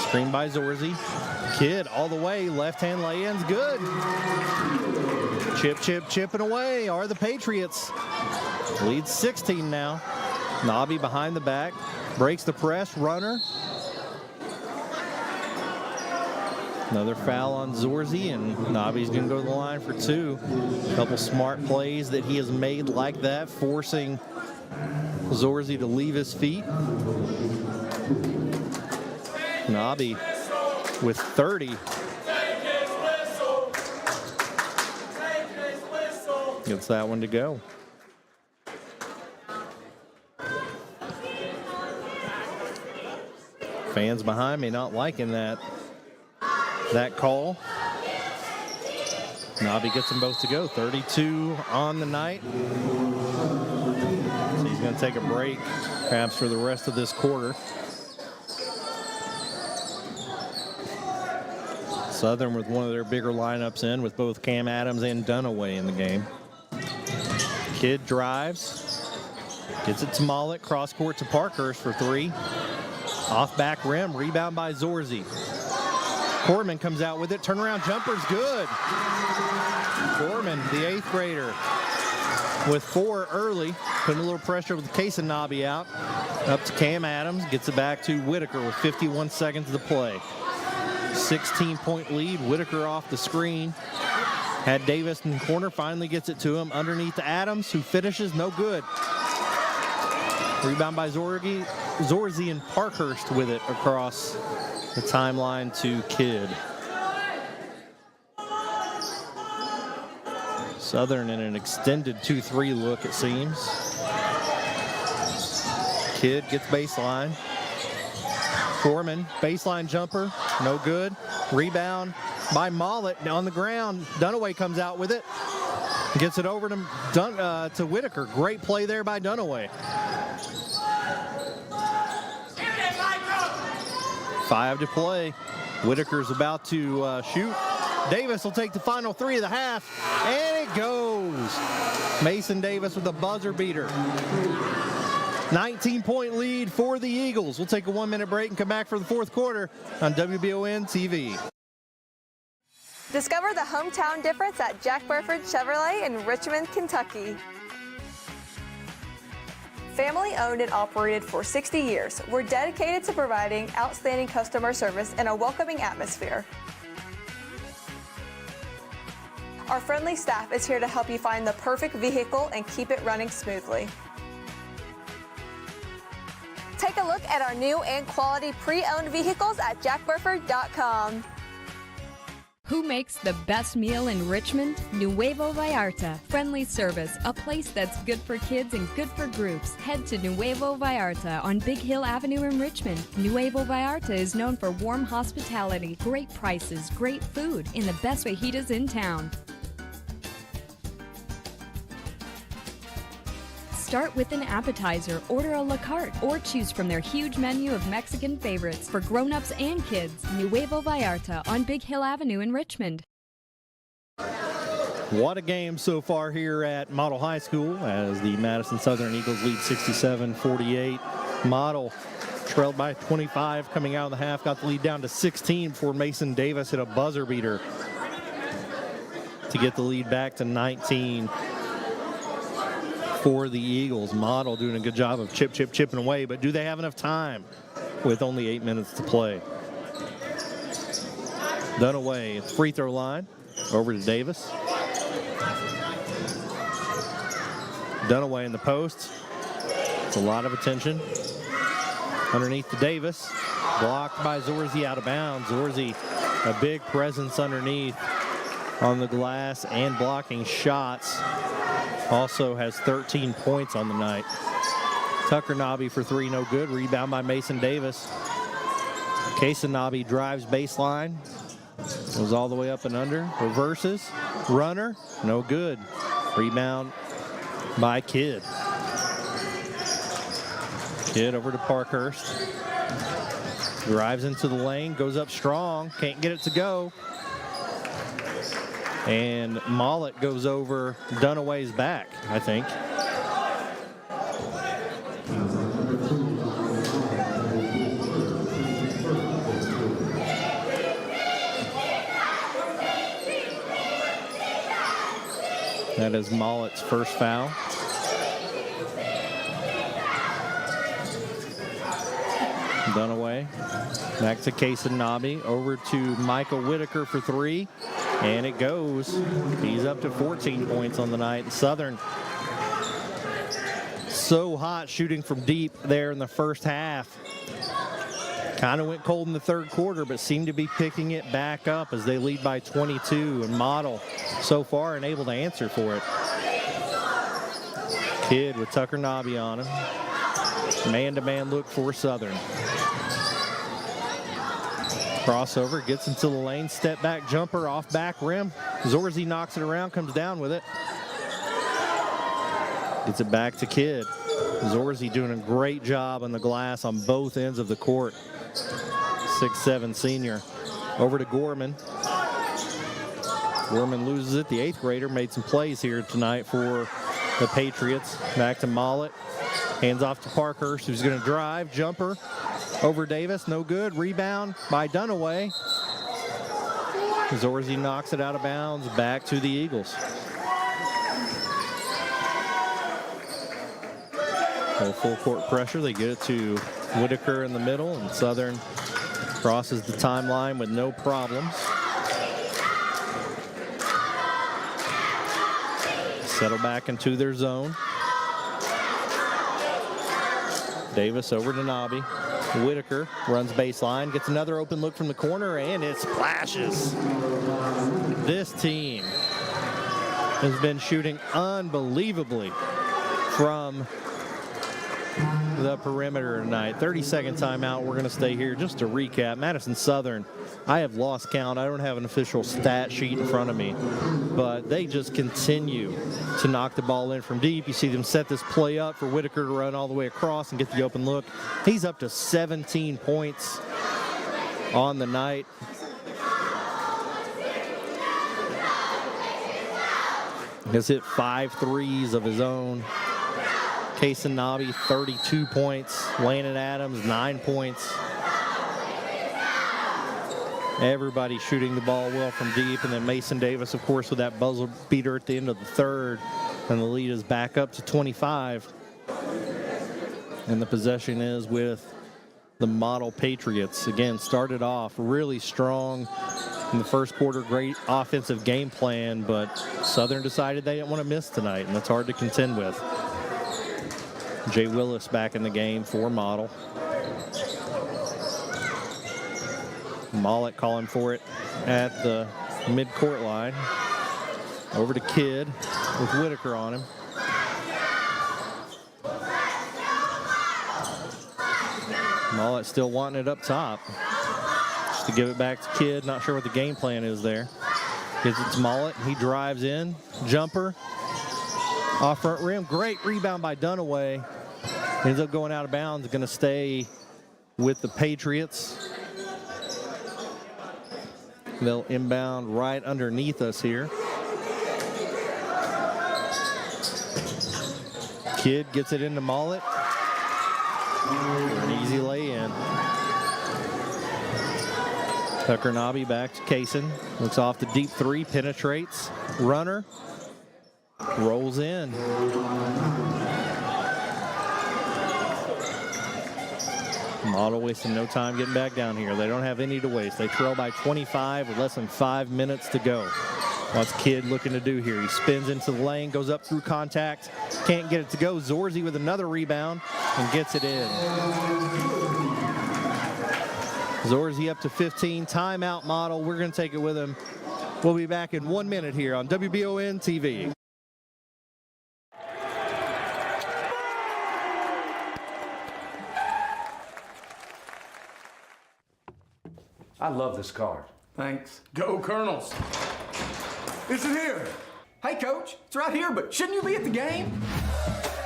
Screen by Zorzi. Kidd all the way. Left-hand lay-in's good. Chipping away are the Patriots. Lead 16 now. Nobby behind the back. Breaks the press. Runner. Another foul on Zorzi, and Nobby's going to go to the line for 2. A couple smart plays that he has made like that, forcing Zorzi to leave his feet. Nobby with 30. Gets that one to go. Fans behind me not liking that call. Nobby gets them both to go. 32 on the night. So he's going to take a break, perhaps for the rest of this quarter. Southern with one of their bigger lineups in, with both Cam Adams and Dunaway in the game. Kidd drives, gets it to Mollett, cross court to Parkhurst for 3. Off back rim, rebound by Zorzi. Corman comes out with it, turnaround jumper's good. Corman, the 8th grader, with 4 early, putting a little pressure with Case and Nobby out. Up to Cam Adams, gets it back to Whitaker with 51 seconds to play. 16-point lead, Whitaker off the screen. Had Davis in the corner, finally gets it to him. Underneath to Adams, who finishes, no good. Rebound by Zorzi and Parkhurst with it across the timeline to Kidd. Southern in an extended 2-3 look, it seems. Kidd gets baseline. Foreman, baseline jumper, no good. Rebound by Mollett on the ground. Dunaway comes out with it. Gets it over to Whitaker. Great play there by Dunaway. 5 to play. Whitaker's about to shoot. Davis will take the final 3 of the half, and it goes. Mason Davis with a buzzer beater. 19-point lead for the Eagles. We'll take a 1-minute break and come back for the 4th quarter on WBON TV. Discover the hometown difference at Jack Burford Chevrolet in Richmond, Kentucky. Family owned and operated for 60 years, we're dedicated to providing outstanding customer service and a welcoming atmosphere. Our friendly staff is here to help you find the perfect vehicle and keep it running smoothly. Take a look at our new and quality pre-owned vehicles at jackburford.com. Who makes the best meal in Richmond? Nuevo Vallarta. Friendly service, a place that's good for kids and good for groups. Head to Nuevo Vallarta on Big Hill Avenue in Richmond. Nuevo Vallarta is known for warm hospitality, great prices, great food, and the best fajitas in town. Start with an appetizer, order a la carte, or choose from their huge menu of Mexican favorites for grown-ups and kids. Nuevo Vallarta on Big Hill Avenue in Richmond. What a game so far here at Model High School as the Madison Southern Eagles lead 67-48. Model trailed by 25 coming out of the half, got the lead down to 16 before Mason Davis hit a buzzer beater to get the lead back to 19. For the Eagles. Model doing a good job of chipping away, but do they have enough time with only 8 minutes to play? Dunaway at the free throw line, over to Davis. Dunaway in the post. It's a lot of attention. Underneath to Davis, blocked by Zorzi, out of bounds. Zorzi, a big presence underneath on the glass and blocking shots. Also has 13 points on the night. Tucker Nobby for 3, no good. Rebound by Mason Davis. Kaysen Nobby drives baseline. Goes all the way up and under. Reverses. Runner, no good. Rebound by Kidd. Kidd over to Parkhurst. Drives into the lane, goes up strong. Can't get it to go. And Mollett goes over Dunaway's back, I think. That is Mollett's first foul. Dunaway Back to Kason Nobby, over to Michael Whitaker for 3, and it goes. He's up to 14 points on the night. Southern so hot shooting from deep there in the first half. Kind of went cold in the third quarter, but seemed to be picking it back up as they lead by 22, and Model so far unable to answer for it. Kidd with Tucker Nobby on him. Man-to-man look for Southern. Crossover, gets into the lane, step back jumper off back rim. Zorzi knocks it around, comes down with it. Gets it back to Kidd. Zorzi doing a great job on the glass on both ends of the court. 6'7" senior. Over to Gorman. Gorman loses it. The 8th grader made some plays here tonight for the Patriots. Back to Mollett. Hands off to Parkhurst, who's going to drive. Jumper over Davis. No good. Rebound by Dunaway. Zorzi knocks it out of bounds. Back to the Eagles. Full court pressure. They get it to Whitaker in the middle, and Southern crosses the timeline with no problems. Settle back into their zone. Davis over to Nobby. Whitaker runs baseline, gets another open look from the corner, and it splashes. This team has been shooting unbelievably from the perimeter tonight. 30-second timeout. We're going to stay here just to recap. Madison Southern, I have lost count. I don't have an official stat sheet in front of me, but they just continue to knock the ball in from deep. You see them set this play up for Whitaker to run all the way across and get the open look. He's up to 17 points on the night. Has hit 5 threes of his own. Kason Nobby, 32 points. Landon Adams, 9 points. Everybody shooting the ball well from deep. And then Mason Davis, of course, with that buzzer beater at the end of the third. And the lead is back up to 25. And the possession is with the Model Patriots. Again, started off really strong in the first quarter. Great offensive game plan, but Southern decided they didn't want to miss tonight, and that's hard to contend with. Jay Willis back in the game for Model. Mollett calling for it at the mid-court line. Over to Kidd with Whitaker on him. Mollett still wanting it up top. Just to give it back to Kidd. Not sure what the game plan is there. Gives it to Mollett. He drives in. Jumper. Off front rim. Great rebound by Dunaway. Ends up going out of bounds. Going to stay with the Patriots. They'll inbound right underneath us here. Kidd gets it into Mollett. An easy lay-in. Tucker Nobby back to Kason. Looks off the deep three, penetrates. Runner. Rolls in. Model wasting no time getting back down here. They don't have any to waste. They trail by 25 with less than 5 minutes to go. What's Kidd looking to do here? He spins into the lane, goes up through contact, can't get it to go. Zorzi with another rebound and gets it in. Zorzi up to 15. Timeout, Model. We're going to take it with him. We'll be back in 1 minute here on WBON TV. I love this card. Thanks. Go Colonels. Is it here? Hey, Coach, it's right here, but shouldn't you be at the game?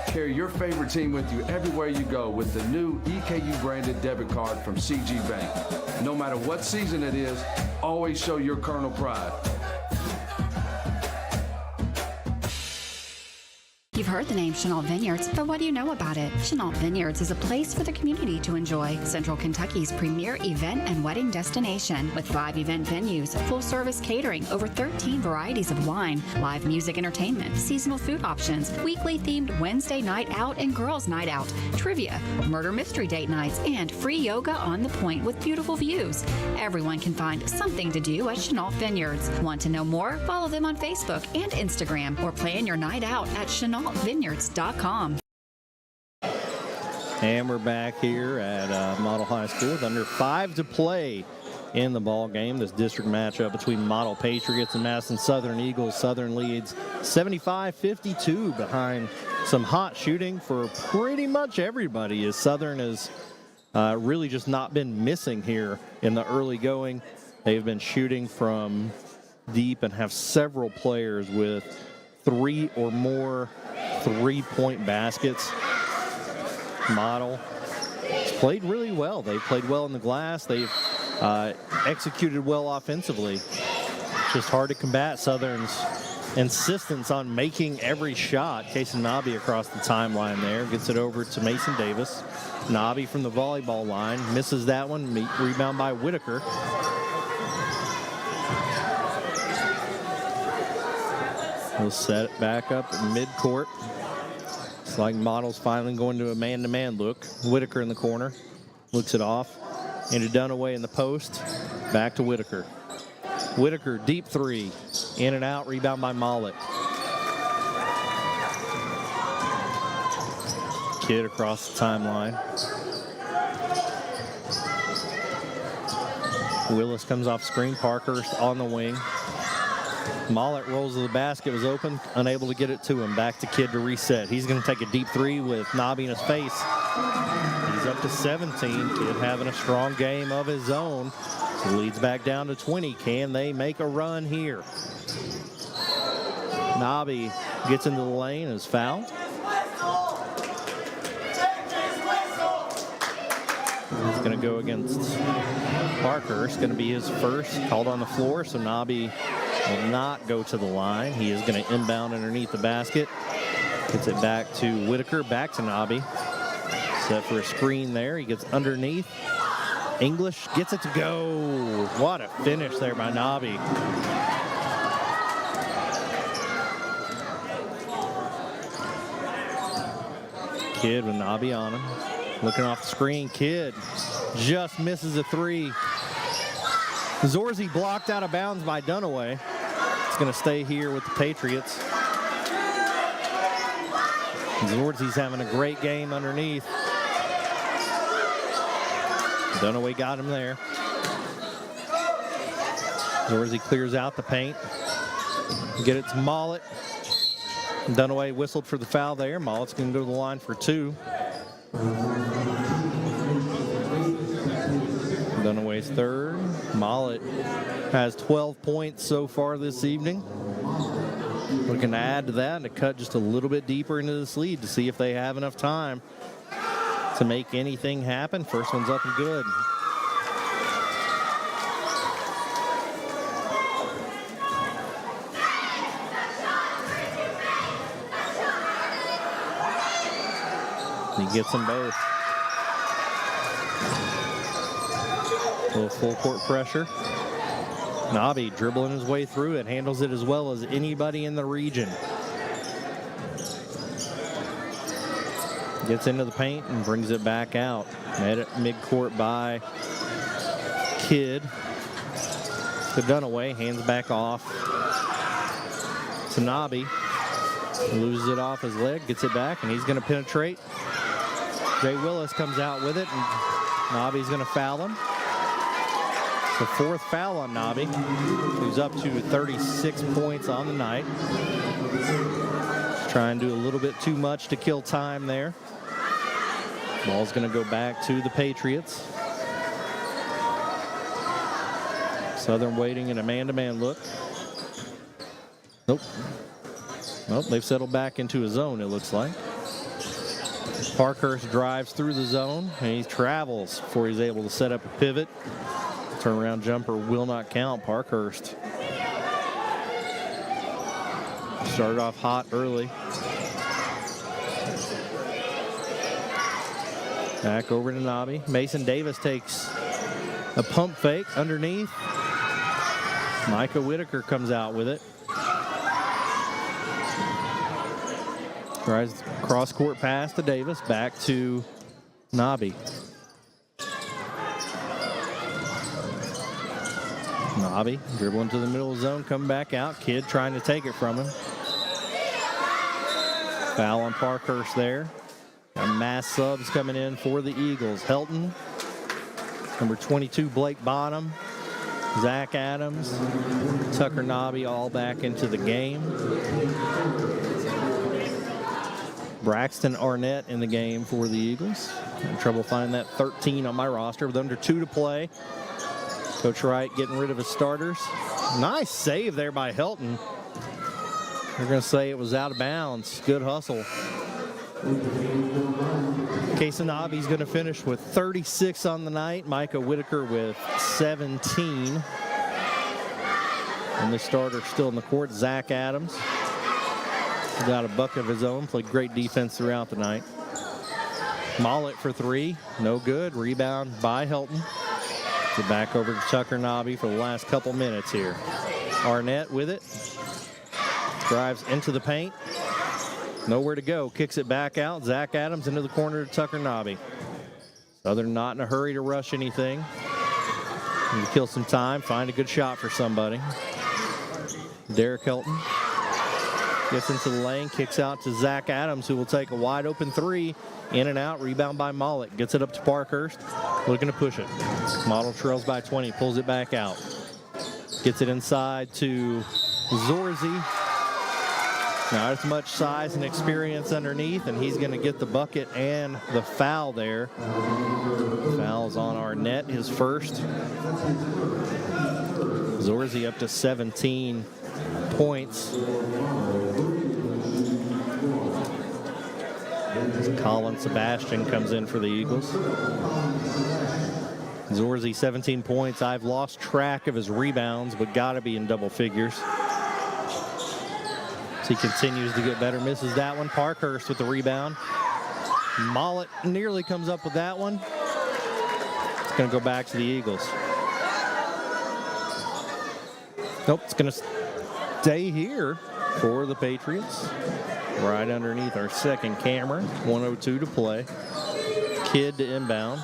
Carry your favorite team with you everywhere you go with the new EKU branded debit card from CG Bank. No matter what season it is, always show your Colonel pride. You've heard the name Chenault Vineyards, but what do you know about it? Chenault Vineyards is a place for the community to enjoy. Central Kentucky's premier event and wedding destination with 5 event venues, full-service catering, over 13 varieties of wine, live music entertainment, seasonal food options, weekly themed Wednesday night out and girls night out, trivia, murder mystery date nights, and free yoga on the point with beautiful views. Everyone can find something to do at Chenault Vineyards. Want to know more? Follow them on Facebook and Instagram or plan your night out at ChenaultVineyards.com. And we're back here at Model High School with under 5 to play in the ball game. This district matchup between Model Patriots and Madison Southern Eagles. Southern leads 75-52 behind some hot shooting for pretty much everybody, as Southern has really just not been missing here in the early going. They've been shooting from deep and have several players with 3 or more three-point baskets. Model has played really well. They've played well in the glass. They've executed well offensively. It's just hard to combat Southern's insistence on making every shot. Casey Nobby across the timeline there. Gets it over to Mason Davis. Nobby from the volleyball line. Misses that one. Rebound by Whitaker. He'll set it back up at midcourt. It's like Model's finally going to a man-to-man look. Whitaker in the corner. Looks it off. Into Dunaway in the post. Back to Whitaker. Whitaker, deep 3. In and out. Rebound by Mollett. Kidd across the timeline. Willis comes off screen. Parkhurst on the wing. Mollett rolls to the basket, was open, unable to get it to him. Back to Kidd to reset. He's going to take a deep 3 with Nobby in his face. He's up to 17. Kidd having a strong game of his own. So leads back down to 20. Can they make a run here? Nobby gets into the lane, is fouled. He's going to go against Parker. It's going to be his first. Called on the floor, so Nobby will not go to the line. He is going to inbound underneath the basket. Gets it back to Whitaker, back to Nobby. Set for a screen there. He gets underneath. English gets it to go. What a finish there by Nobby. Kidd with Nobby on him. Looking off the screen. Kidd just misses a 3. Zorzi blocked out of bounds by Dunaway. It's going to stay here with the Patriots. Zorzi's having a great game underneath. Dunaway got him there. Zorzi clears out the paint. Get it to Mollett. Dunaway whistled for the foul there. Mollett's going to go to the line for 2. Dunaway's third. Mollett has 12 points so far this evening. Looking to add to that and to cut just a little bit deeper into this lead to see if they have enough time to make anything happen. First one's up and good. He gets them both. A little full court pressure. Nobby dribbling his way through it, handles it as well as anybody in the region. Gets into the paint and brings it back out. Met at midcourt by Kidd. To Dunaway, hands back off to Nobby. Loses it off his leg, gets it back, and he's going to penetrate. Jay Willis comes out with it, and Nobby's going to foul him. The 4th foul on Nobby, who's up to 36 points on the night. Just trying to do a little bit too much to kill time there. Ball's going to go back to the Patriots. Southern waiting in a man-to-man look. Nope. Well, they've settled back into a zone, it looks like. Parkhurst drives through the zone, and he travels before he's able to set up a pivot. Turnaround jumper will not count. Parkhurst started off hot early. Back over to Nobby. Mason Davis takes a pump fake underneath. Micah Whitaker comes out with it. Tries cross-court pass to Davis. Back to Nobby. Nobby dribbling to the middle of the zone, come back out. Kidd trying to take it from him. Foul on Parkhurst there. Mass subs coming in for the Eagles. Helton, number 22, Blake Bottom, Zach Adams, Tucker Nobby all back into the game. Braxton Arnett in the game for the Eagles. Having trouble finding that 13 on my roster with under 2 to play. Coach Wright getting rid of his starters. Nice save there by Helton. They're going to say it was out of bounds. Good hustle. Casey going to finish with 36 on the night. Micah Whitaker with 17. And the starter still in the court, Zach Adams. He got a bucket of his own, played great defense throughout the night. Mollett for 3, no good. Rebound by Helton. So back over to Tucker Nobby for the last couple minutes here. Arnett with it. Drives into the paint. Nowhere to go. Kicks it back out. Zach Adams into the corner to Tucker Nobby. Southern not in a hurry to rush anything. Need to kill some time. Find a good shot for somebody. Derek Helton gets into the lane. Kicks out to Zach Adams, who will take a wide open 3. In and out. Rebound by Mollett. Gets it up to Parkhurst. Looking to push it. Model trails by 20. Pulls it back out. Gets it inside to Zorzi. Not as much size and experience underneath, and he's going to get the bucket and the foul there. Foul's on Arnett, his first. Zorzi up to 17 points. Colin Sebastian comes in for the Eagles. Zorzi 17 points. I've lost track of his rebounds, but got to be in double figures. He continues to get better, misses that one. Parkhurst with the rebound. Mollett nearly comes up with that one. It's going to go back to the Eagles. Nope, it's going to stay here for the Patriots. Right underneath our second camera. 1:02 to play. Kidd to inbound.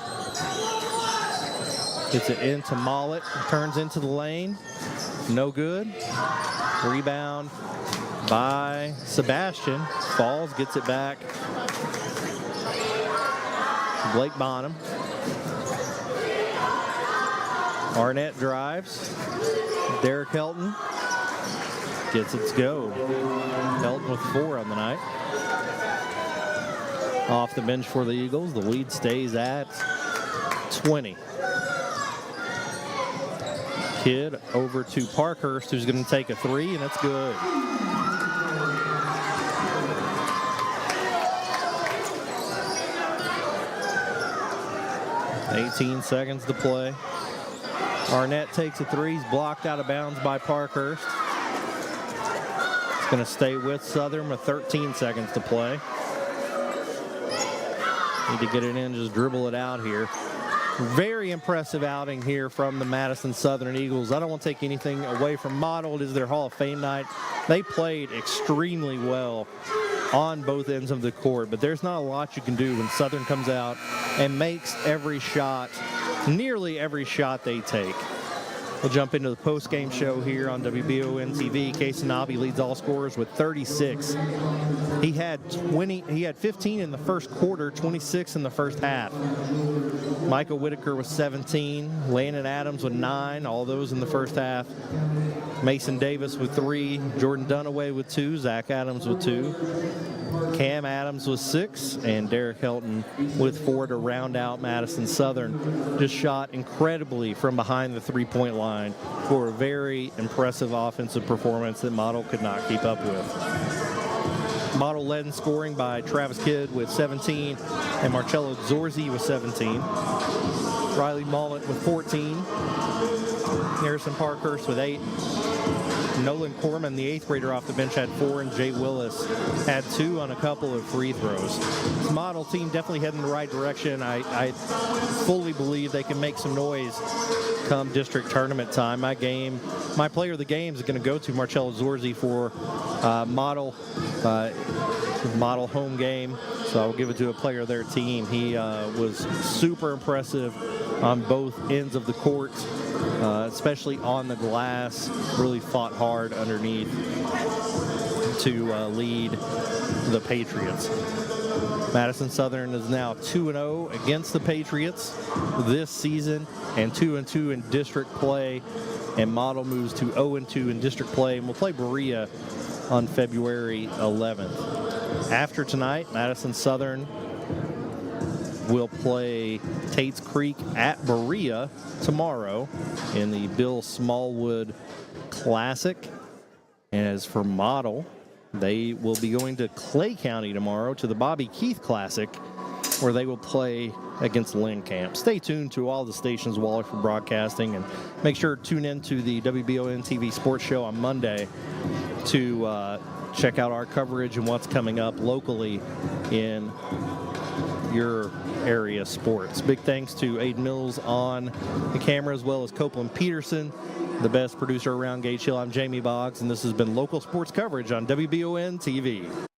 Gets it into Mollett. Turns into the lane. No good. Rebound by Sebastian. Falls, gets it back. Blake Bonham. Arnett drives. Derek Helton gets it to go. Helton with 4 on the night. Off the bench for the Eagles. The lead stays at 20. Kidd over to Parkhurst, who's going to take a 3, and it's good. $18 seconds to play. Arnett takes a 3. He's blocked out of bounds by Parkhurst. It's going to stay with Southern with 13 seconds to play. Need to get it in, just dribble it out here. Very impressive outing here from the Madison Southern Eagles. I don't want to take anything away from Model. It is their Hall of Fame night. They played extremely well on both ends of the court, but there's not a lot you can do when Southern comes out and makes every shot, nearly every shot they take. We'll jump into the post-game show here on WBON TV. Casey Nobby leads all scorers with 36. He had 15 in the first quarter, 26 in the first half. Michael Whitaker with 17. Landon Adams with 9, all those in the first half. Mason Davis with 3. Jordan Dunaway with 2. Zach Adams with 2. Cam Adams with 6, and Derek Helton with 4 to round out Madison Southern. Just shot incredibly from behind the three-point line for a very impressive offensive performance that Model could not keep up with. Model led in scoring by Travis Kidd with 17 and Marcello Zorzi with 17. Riley Mollett with 14. Harrison Parkhurst with 8. Nolan Corman, the 8th grader off the bench, had 4, and Jay Willis had 2 on a couple of free throws. This model team definitely heading in the right direction. I fully believe they can make some noise come district tournament time. My player of the game is going to go to Marcello Zorzi for model home game. So I'll give it to a player of their team. He was super impressive on both ends of the court, especially on the glass. Really fought hard underneath to lead the Patriots. Madison Southern is now 2-0 against the Patriots this season and 2-2 in district play. And Model moves to 0-2 in district play, and we'll play Berea on February 11th. After tonight, Madison Southern will play Tate's Creek at Berea tomorrow in the Bill Smallwood Classic. And as for Model, they will be going to Clay County tomorrow to the Bobby Keith Classic, where they will play against Lynn Camp. Stay tuned to all the stations Waller for broadcasting, and make sure to tune in to the WBON TV Sports Show on Monday to check out our coverage and what's coming up locally in your area sports. Big thanks to Aiden Mills on the camera, as well as Copeland Peterson, the best producer around Gage Hill. I'm Jamie Boggs, and this has been local sports coverage on WBON TV.